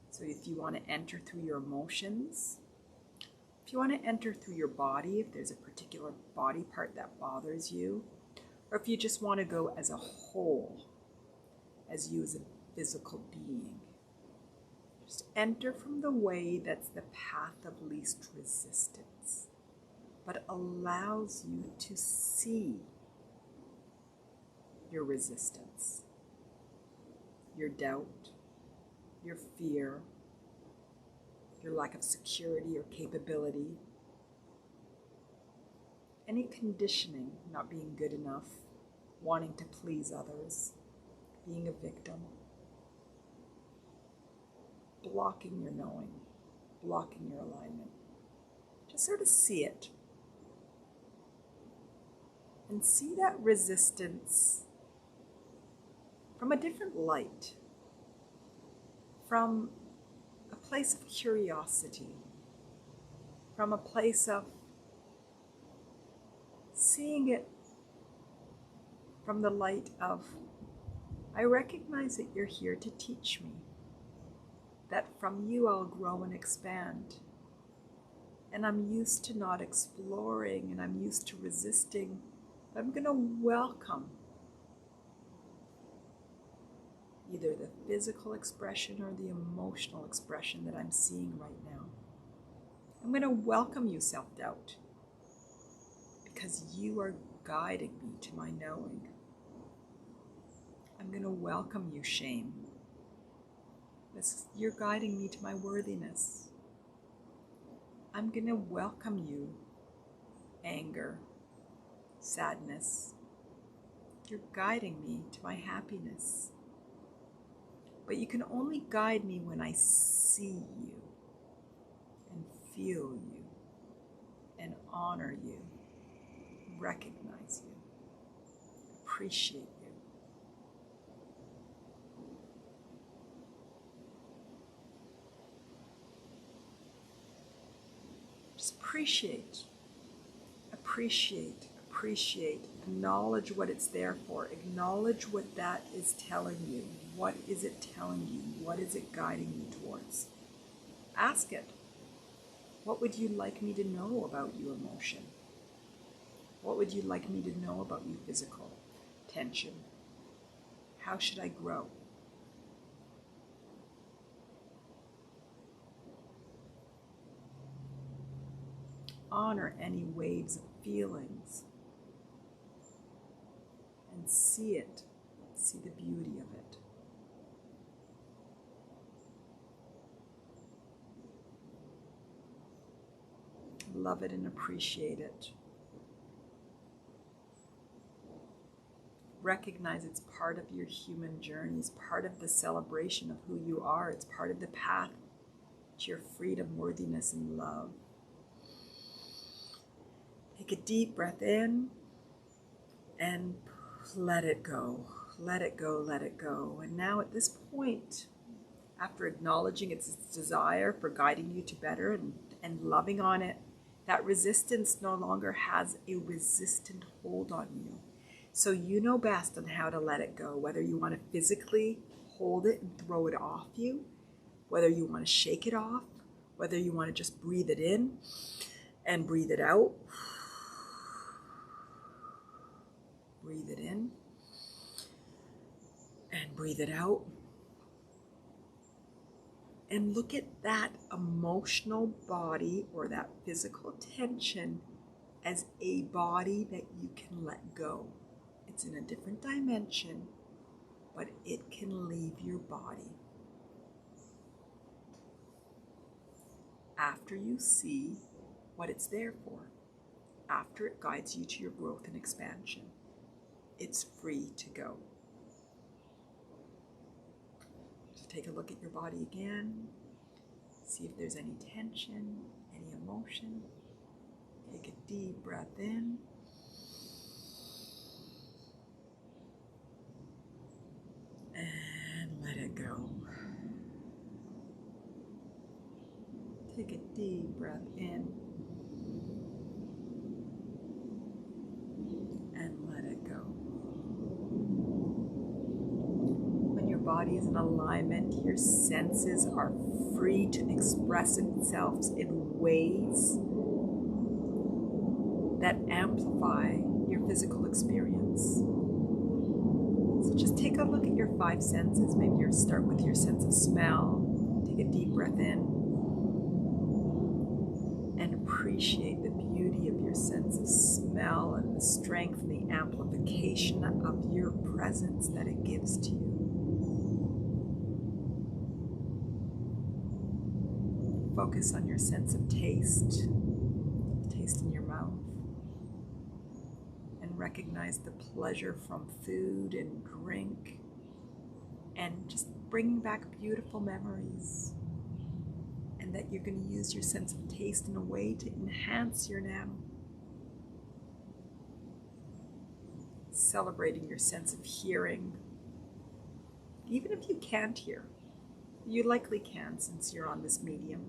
So if you want to enter through your emotions, if you want to enter through your body, if there's a particular body part that bothers you, or if you just want to go as a whole, as you as a physical being. Just enter from the way that's the path of least resistance, but allows you to see your resistance, your doubt, your fear, your lack of security or capability, any conditioning, not being good enough, wanting to please others, being a victim, blocking your knowing, blocking your alignment. Just sort of see it. And see that resistance from a different light, from a place of curiosity, from a place of seeing it from the light of, I recognize that you're here to teach me, that from you I'll grow and expand. And I'm used to not exploring, and I'm used to resisting. I'm going to welcome either the physical expression or the emotional expression that I'm seeing right now. I'm going to welcome you, self-doubt, because you are guiding me to my knowing. I'm going to welcome you, shame, because you're guiding me to my worthiness. I'm going to welcome you, anger, sadness. You're guiding me to my happiness. But you can only guide me when I see you and feel you and honor you, recognize you, appreciate you. Just appreciate, acknowledge what it's there for, acknowledge what that is telling you. What is it telling you? What is it guiding you towards? Ask it. What would you like me to know about you, emotion? What would you like me to know about you, physical tension? How should I grow? Honor any waves of feelings and see it, see the beauty of it. Love it and appreciate it. Recognize it's part of your human journey, it's part of the celebration of who you are, it's part of the path to your freedom, worthiness, and love. Take a deep breath in and let it go. Let it go, let it go. And now at this point, after acknowledging its desire for guiding you to better and loving on it, that resistance no longer has a resistant hold on you. So you know best on how to let it go, whether you want to physically hold it and throw it off you, whether you want to shake it off, whether you want to just breathe it in and breathe it out. Breathe it in and breathe it out. And look at that emotional body or that physical tension as a body that you can let go. It's in a different dimension, but it can leave your body. After you see what it's there for, after it guides you to your growth and expansion, it's free to go. Take a look at your body again. See if there's any tension, any emotion. Take a deep breath in. And let it go. Take a deep breath in. And let it go. Body is in alignment, your senses are free to express themselves in ways that amplify your physical experience. So just take a look at your five senses. Maybe you start with your sense of smell. Take a deep breath in and appreciate the beauty of your sense of smell and the strength and the amplification of your presence that it gives to you. Focus on your sense of taste, taste in your mouth, and recognize the pleasure from food and drink, and just bringing back beautiful memories, and that you're going to use your sense of taste in a way to enhance your now. Celebrating your sense of hearing, even if you can't hear. You likely can since you're on this medium.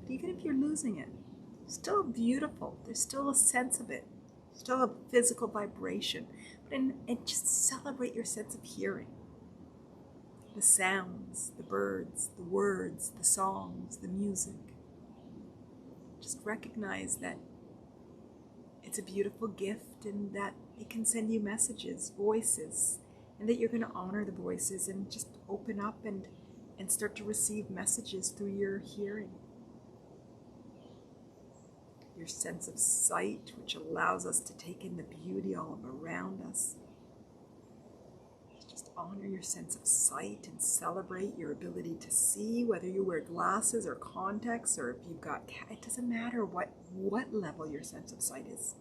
But even if you're losing it, it's still beautiful. There's still a sense of it. Still a physical vibration. And just celebrate your sense of hearing. The sounds, the birds, the words, the songs, the music. Just recognize that it's a beautiful gift and that it can send you messages, voices, and that you're going to honor the voices and just open up and start to receive messages through your hearing. Your sense of sight, which allows us to take in the beauty all around us. Just honor your sense of sight and celebrate your ability to see, whether you wear glasses or contacts, or if you've got, it doesn't matter what level your sense of sight is.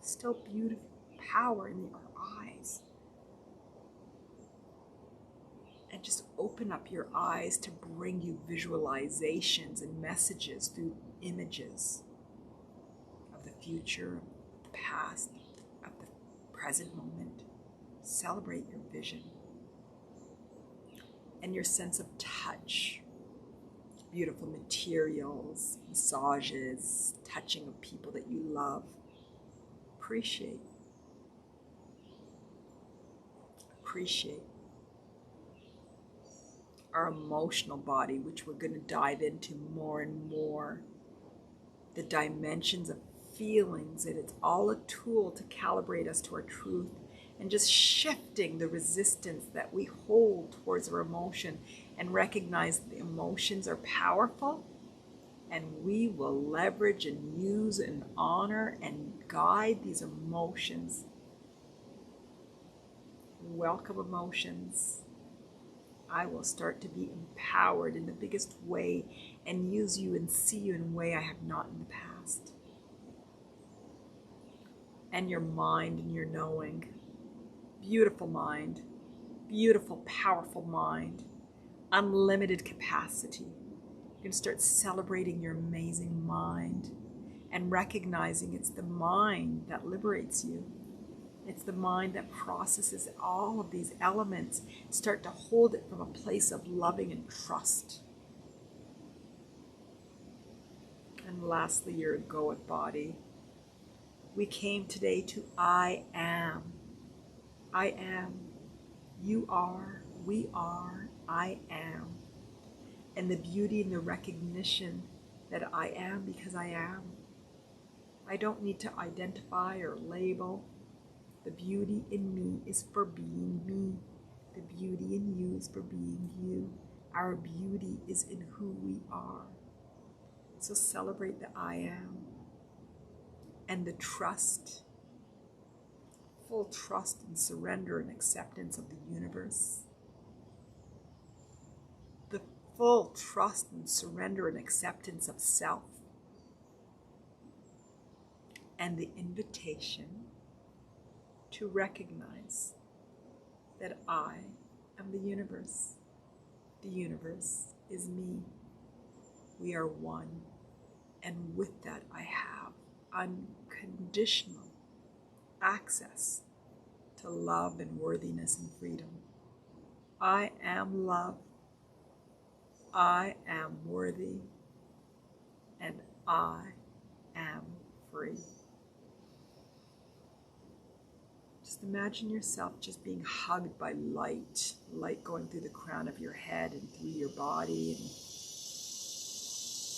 Still beautiful power in our eyes. And just open up your eyes to bring you visualizations and messages through images of the future, of the past, of the present moment. Celebrate your vision. And your sense of touch. Beautiful materials, massages, touching of people that you love. Appreciate. Our emotional body, which we're going to dive into more and more. The dimensions of feelings, and it's all a tool to calibrate us to our truth, and just shifting the resistance that we hold towards our emotion and recognize the emotions are powerful, and we will leverage and use and honor and guide these emotions. Welcome emotions. I will start to be empowered in the biggest way and use you and see you in a way I have not in the past. And your mind and your knowing. Beautiful mind. Beautiful, powerful mind. Unlimited capacity. You're going to start celebrating your amazing mind and recognizing it's the mind that liberates you. It's the mind that processes all of these elements. Start to hold it from a place of loving and trust. And lastly, your egoic body. We came today to I am. I am. You are. We are. I am. And the beauty and the recognition that I am because I am. I don't need to identify or label. The beauty in me is for being me. The beauty in you is for being you. Our beauty is in who we are. So celebrate the I am. And the trust. Full trust and surrender and acceptance of the universe. The full trust and surrender and acceptance of self. And the invitation to recognize that I am the universe. The universe is me. We are one. And with that, I have unconditional access to love and worthiness and freedom. I am love. I am worthy. And I am free. Just imagine yourself just being hugged by light, light going through the crown of your head and through your body and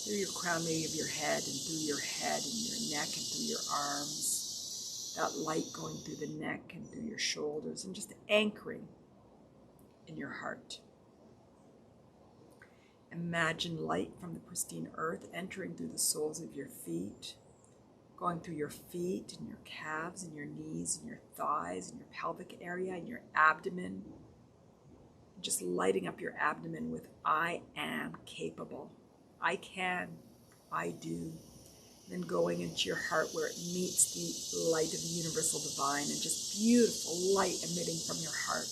through your crown maybe of your head and through your head and your neck and through your arms. That light going through the neck and through your shoulders and just anchoring in your heart. Imagine light from the pristine earth entering through the soles of your feet, going through your feet and your calves and your knees and your thighs and your pelvic area and your abdomen. Just lighting up your abdomen with I am capable. I can. I do. Then going into your heart where it meets the light of the universal divine, and just beautiful light emitting from your heart,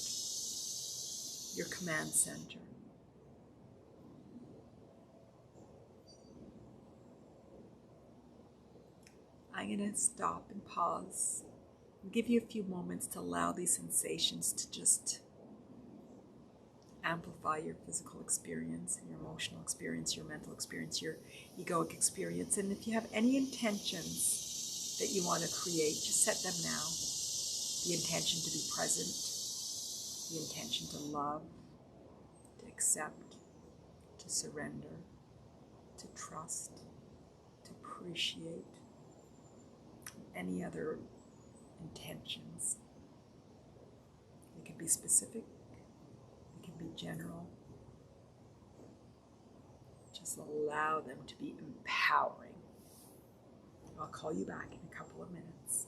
your command center. I'm going to stop and pause and give you a few moments to allow these sensations to just amplify your physical experience, your emotional experience, your mental experience, your egoic experience. And if you have any intentions that you want to create, just set them now. The intention to be present, the intention to love, to accept, to surrender, to trust, to appreciate, any other intentions. They can be specific, they can be general. Just allow them to be empowering. I'll call you back in a couple of minutes.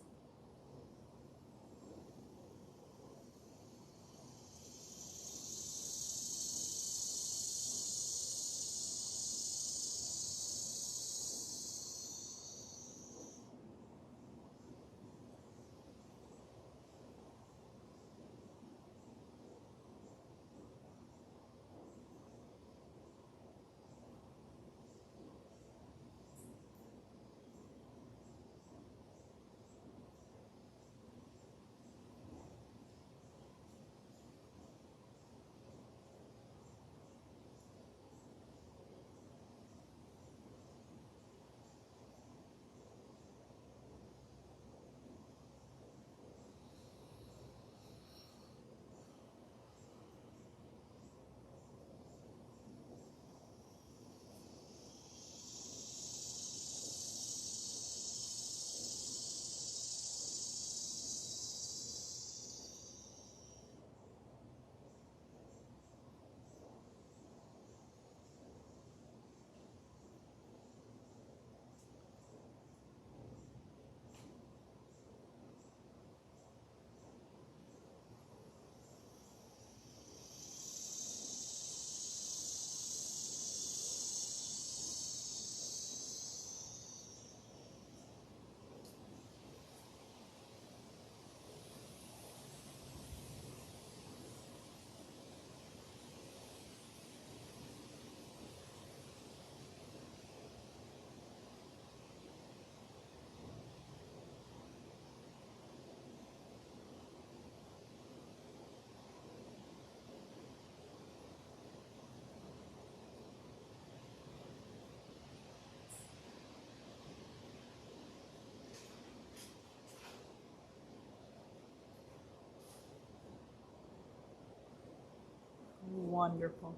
Wonderful.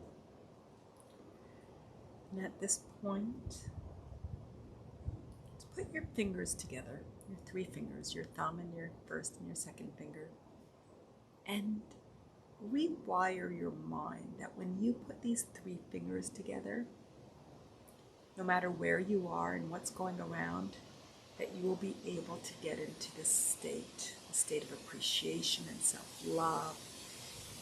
And at this point, let's put your fingers together, your three fingers, your thumb and your first and your second finger, and rewire your mind that when you put these three fingers together, no matter where you are and what's going around, that you will be able to get into this state, a state of appreciation and self-love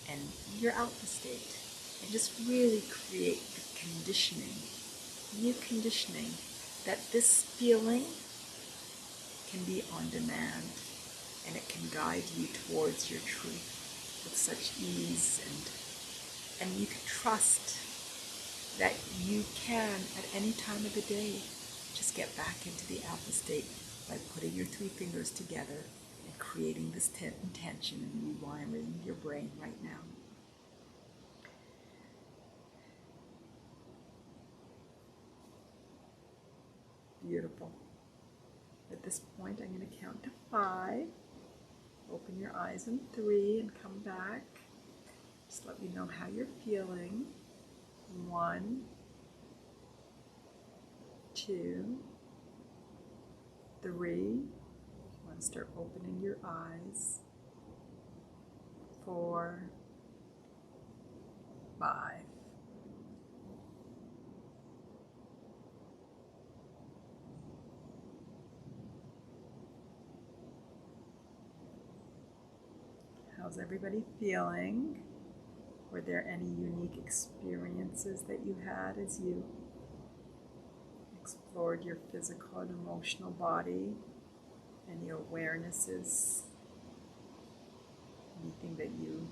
and your alpha state, and just really create the conditioning, new conditioning, that this feeling can be on demand and it can guide you towards your truth with such ease, and you can trust that you can at any time of the day just get back into the alpha state by putting your three fingers together and creating this intention and rewiring your brain right now. Beautiful. At this point, I'm going to count to 5. Open your eyes in 3 and come back. Just let me know how you're feeling. 1, 2, 3. You want to start opening your eyes. 4, 5. How's everybody feeling? Were there any unique experiences that you had as you explored your physical and emotional body? Any awarenesses? Anything that you,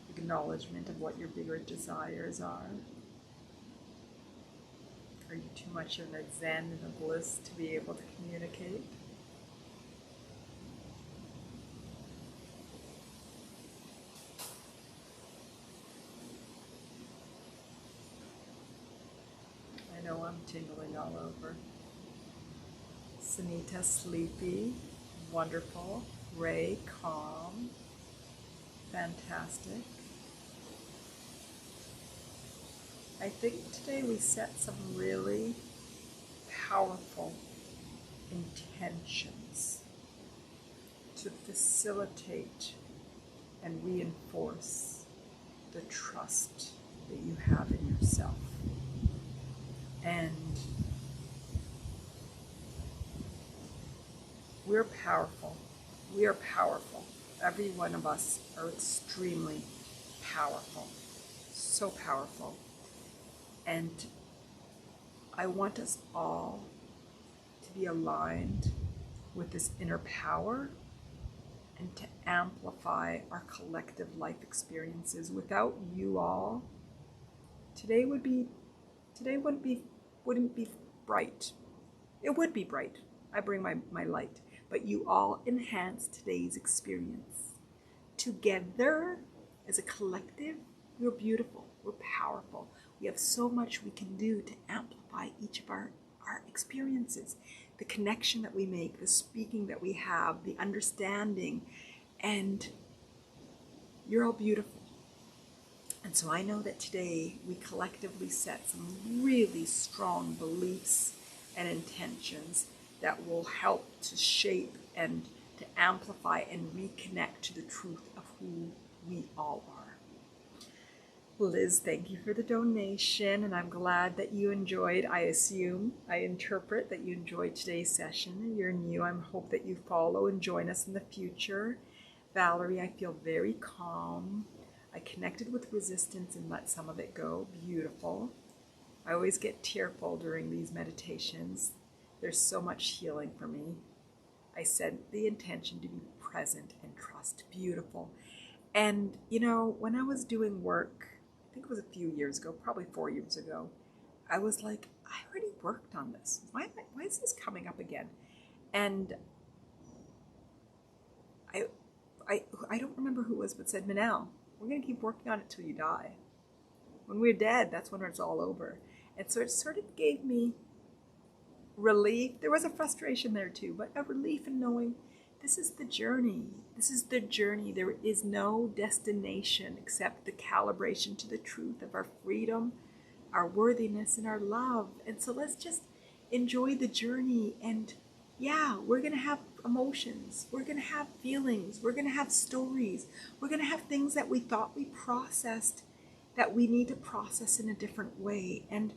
acknowledgement of what your bigger desires are? Are you too much in a zen and a bliss to be able to communicate? I know I'm tingling all over. Sunita, sleepy, wonderful. Ray, calm, fantastic. I think today we set some really powerful intentions to facilitate and reinforce the trust that you have in yourself. And we're powerful. We are powerful. Every one of us are extremely powerful. So powerful. And I want us all to be aligned with this inner power and to amplify our collective life experiences. Without you all, today wouldn't be bright. It would be bright. I bring my light, but you all enhance today's experience. Together, as a collective, we're beautiful, we're powerful. We have so much we can do to amplify each of our experiences. The connection that we make, the speaking that we have, the understanding, and you're all beautiful. And so I know that today we collectively set some really strong beliefs and intentions that will help to shape and to amplify and reconnect to the truth of who we all are. Liz, thank you for the donation, and I'm glad that you enjoyed. I interpret that you enjoyed today's session. You're new. I hope that you follow and join us in the future. Valerie, I feel very calm. I connected with resistance and let some of it go. Beautiful. I always get tearful during these meditations. There's so much healing for me. I said the intention to be present and trust. Beautiful. And, you know, when I was doing work, I think it was a few years ago, probably 4 years ago, I was like, I already worked on this. Why is this coming up again? And I don't remember who it was, but said, Manal, we're going to keep working on it till you die. When we're dead, that's when it's all over. And so it sort of gave me relief. There was a frustration there too, but a relief in knowing this is the journey. This is the journey. There is no destination except the calibration to the truth of our freedom, our worthiness, and our love. And so let's just enjoy the journey. And yeah, we're going to have emotions. We're going to have feelings. We're going to have stories. We're going to have things that we thought we processed that we need to process in a different way. And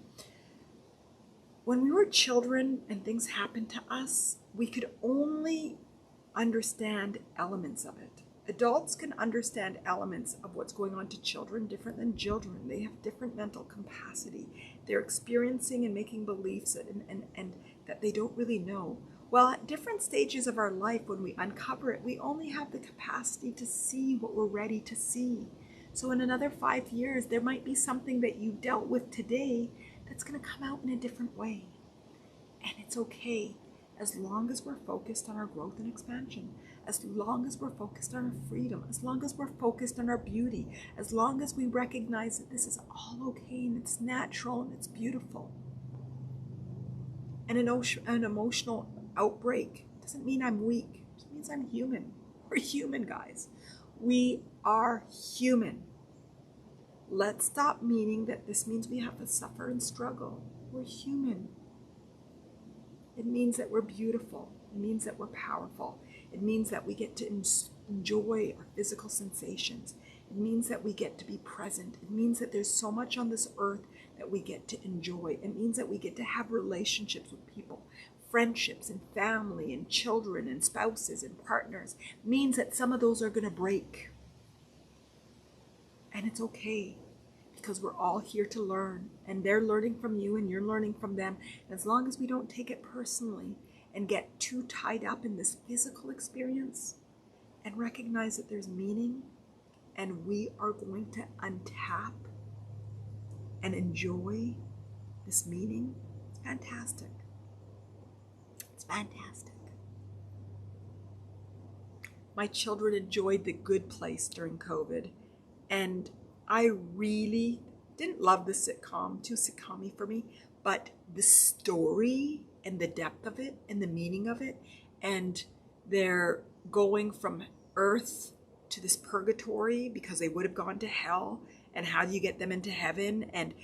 when we were children and things happened to us, we could only understand elements of it. Adults can understand elements of what's going on to children different than children. They have different mental capacity. They're experiencing and making beliefs and that they don't really know. Well, at different stages of our life, when we uncover it, we only have the capacity to see what we're ready to see. So in another 5 years, there might be something that you dealt with today that's going to come out in a different way. And it's okay, as long as we're focused on our growth and expansion, as long as we're focused on our freedom, as long as we're focused on our beauty, as long as we recognize that this is all okay and it's natural and it's beautiful. And an emotional outbreak doesn't mean I'm weak. It means I'm human. We're human, guys. We are human. Let's stop meaning that this means we have to suffer and struggle. We're human. It means that we're beautiful. It means that we're powerful. It means that we get to enjoy our physical sensations. It means that we get to be present. It means that there's so much on this earth that we get to enjoy. It means that we get to have relationships with people, friendships and family and children and spouses and partners. It means that some of those are going to break. And it's okay, because we're all here to learn, and they're learning from you and you're learning from them. And as long as we don't take it personally and get too tied up in this physical experience and recognize that there's meaning, and we are going to untap and enjoy this meaning, it's fantastic. It's fantastic. My children enjoyed The Good Place during COVID, and I really didn't love the sitcom, too sitcom-y for me, but the story and the depth of it and the meaning of it, and they're going from earth to this purgatory because they would have gone to hell, and how do you get them into heaven, and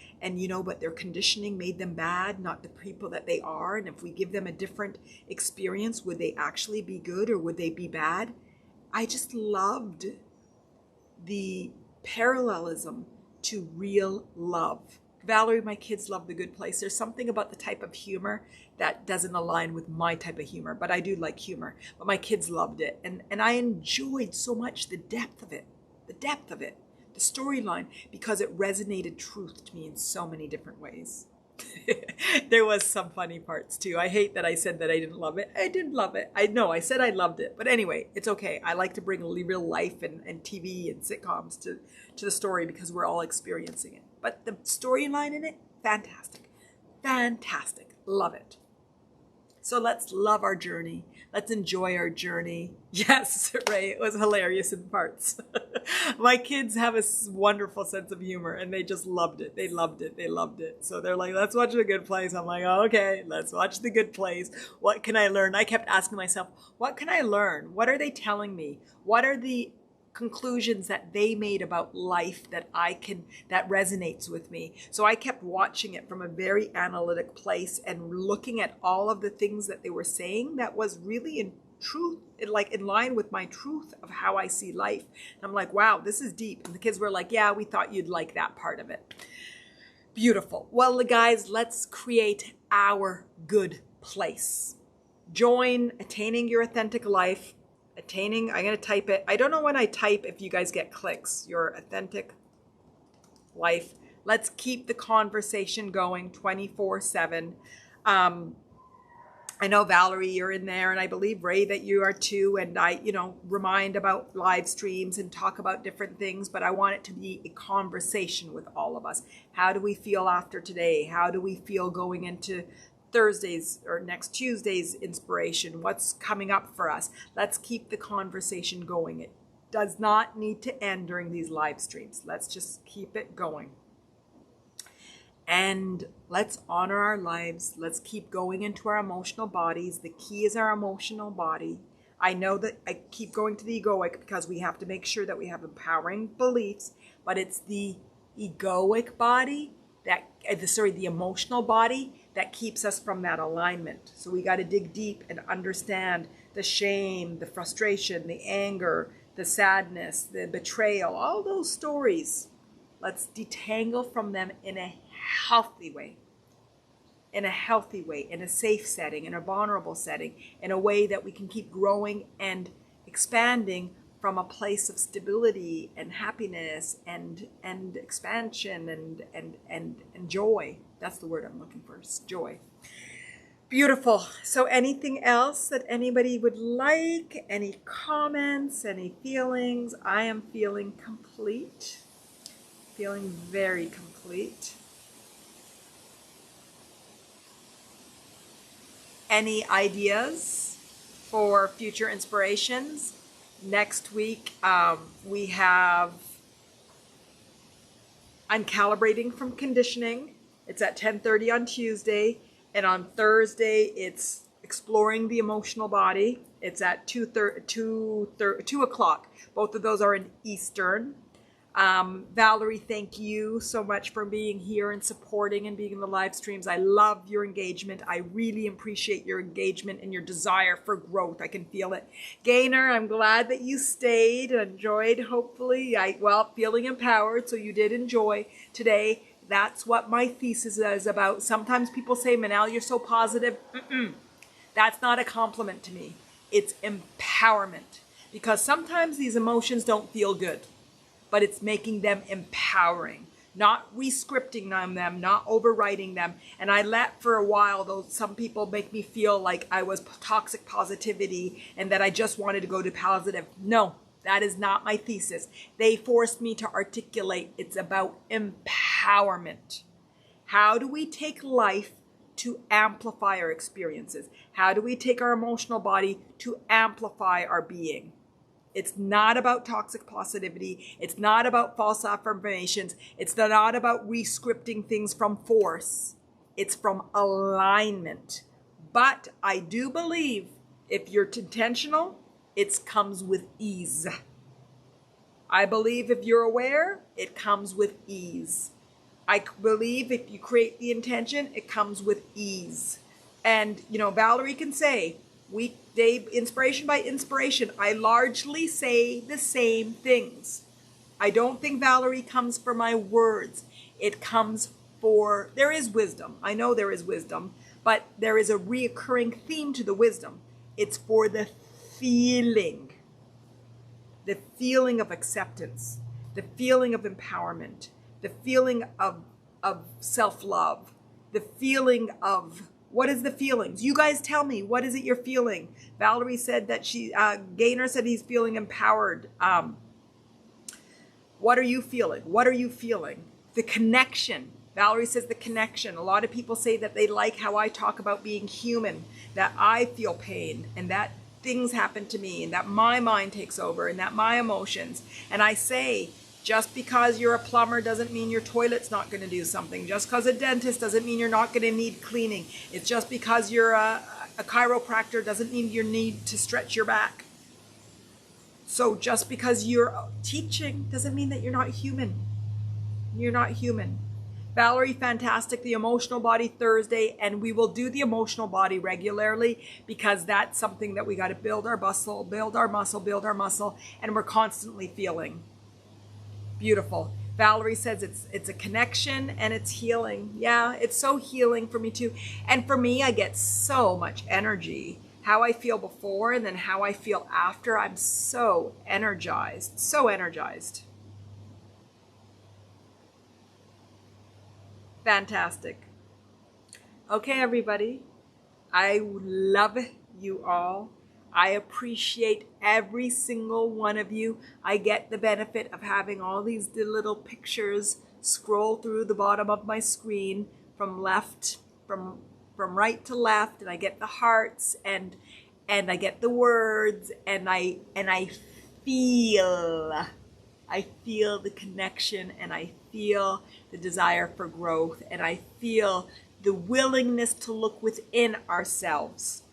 you know, but their conditioning made them bad, not the people that they are, and if we give them a different experience, would they actually be good or would they be bad? I just loved the parallelism to real love. Valerie, my kids love The Good Place. There's something about the type of humor that doesn't align with my type of humor, but I do like humor. But my kids loved it, and I enjoyed so much the depth of it, the storyline, because it resonated truth to me in so many different ways. There was some funny parts too. I hate that I said that I didn't love it. I did love it. I know I said I loved it, but anyway, it's okay. I like to bring real life and TV and sitcoms to the story because we're all experiencing it. But the storyline in it, fantastic. Fantastic. Love it. So let's love our journey. Let's enjoy our journey. Yes, Ray, it was hilarious in parts. My kids have a wonderful sense of humor, and they just loved it. They loved it. They loved it. So they're like, let's watch The Good Place. I'm like, oh, okay, let's watch The Good Place. What can I learn? I kept asking myself, what can I learn? What are they telling me? What are the conclusions that they made about life that resonates with me? So I kept watching it from a very analytic place and looking at all of the things that they were saying that was really in truth, like in line with my truth of how I see life. And I'm like, wow, this is deep. And the kids were like, yeah, we thought you'd like that part of it. Beautiful. Well, guys, let's create our good place. Join Attaining Your Authentic Life. Attaining, I'm going to type it. I don't know when I type if you guys get clicks. Your authentic life. Let's keep the conversation going 24/7. I know, Valerie, you're in there, and I believe, Ray, that you are too. And I, remind about live streams and talk about different things, but I want it to be a conversation with all of us. How do we feel after today? How do we feel going into Thursday's or next Tuesday's inspiration? What's coming up for us? Let's keep the conversation going. It does not need to end during these live streams. Let's just keep it going. And let's honor our lives. Let's keep going into our emotional bodies. The key is our emotional body. I know that I keep going to the egoic because we have to make sure that we have empowering beliefs, but it's the egoic body the emotional body that keeps us from that alignment. So we got to dig deep and understand the shame, the frustration, the anger, the sadness, the betrayal, all those stories. Let's detangle from them in a healthy way, in a safe setting, in a vulnerable setting, in a way that we can keep growing and expanding from a place of stability and happiness and expansion and joy. That's the word I'm looking for, joy. Beautiful. So anything else that anybody would like? Any comments, any feelings? I am feeling complete. Feeling very complete. Any ideas for future inspirations? Next week, we have Uncalibrating from Conditioning. It's at 10:30 on Tuesday. And on Thursday, it's Exploring the Emotional Body. It's at 2 o'clock. Both of those are in Eastern. Valerie, thank you so much for being here and supporting and being in the live streams. I love your engagement. I really appreciate your engagement and your desire for growth. I can feel it. Gainer, I'm glad that you stayed and enjoyed, hopefully. Feeling empowered, so you did enjoy today. That's what my thesis is about. Sometimes people say, Manal, you're so positive. That's not a compliment to me. It's empowerment. Because sometimes these emotions don't feel good, but it's making them empowering, not re-scripting them, not overwriting them. And I let for a while, though, some people make me feel like I was toxic positivity and that I just wanted to go to positive. No, that is not my thesis. They forced me to articulate. It's about empowerment. How do we take life to amplify our experiences? How do we take our emotional body to amplify our being? It's not about toxic positivity. It's not about false affirmations. It's not about re-scripting things from force. It's from alignment. But I do believe if you're intentional, it comes with ease. I believe if you're aware, it comes with ease. I believe if you create the intention, it comes with ease. And, Valerie can say, weekday inspiration by inspiration, I largely say the same things. I don't think Valerie comes for my words. It comes for, there is wisdom. I know there is wisdom, but there is a reoccurring theme to the wisdom. It's for the feeling of acceptance, the feeling of empowerment, the feeling of self-love, the feeling of, what is the feelings? You guys tell me, what is it you're feeling? Valerie said that Gainer said he's feeling empowered. What are you feeling? What are you feeling? The connection. Valerie says the connection. A lot of people say that they like how I talk about being human, that I feel pain and that things happen to me and that my mind takes over and that my emotions. And I say, just because you're a plumber doesn't mean your toilet's not going to do something. Just because a dentist doesn't mean you're not going to need cleaning. It's just because you're a chiropractor doesn't mean you need to stretch your back. So just because you're teaching doesn't mean that you're not human. You're not human. Valerie, fantastic. The emotional body Thursday, and we will do the emotional body regularly because that's something that we got to build our muscle, and we're constantly feeling. Beautiful. Valerie says it's a connection and it's healing. Yeah, it's so healing for me too. And for me, I get so much energy. How I feel before and then how I feel after. I'm so energized. So energized. Fantastic. Okay, everybody. I love you all. I appreciate every single one of you. I get the benefit of having all these little pictures scroll through the bottom of my screen from right to left, and I get the hearts and I get the words and I feel the connection and I feel the desire for growth and I feel the willingness to look within ourselves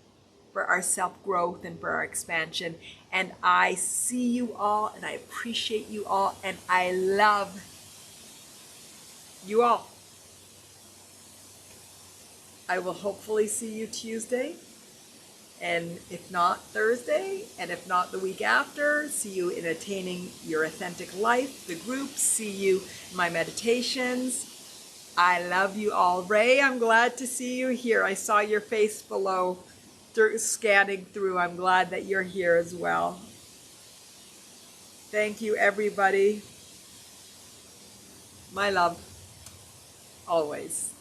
for our self-growth and for our expansion. And I see you all and I appreciate you all and I love you all. I will hopefully see you Tuesday, and if not Thursday, and if not the week after, see you in Attaining Your Authentic Life, the group, see you in my meditations. I love you all. Ray, I'm glad to see you here. I saw your face below scanning through. I'm glad that you're here as well. Thank you, everybody. My love, always.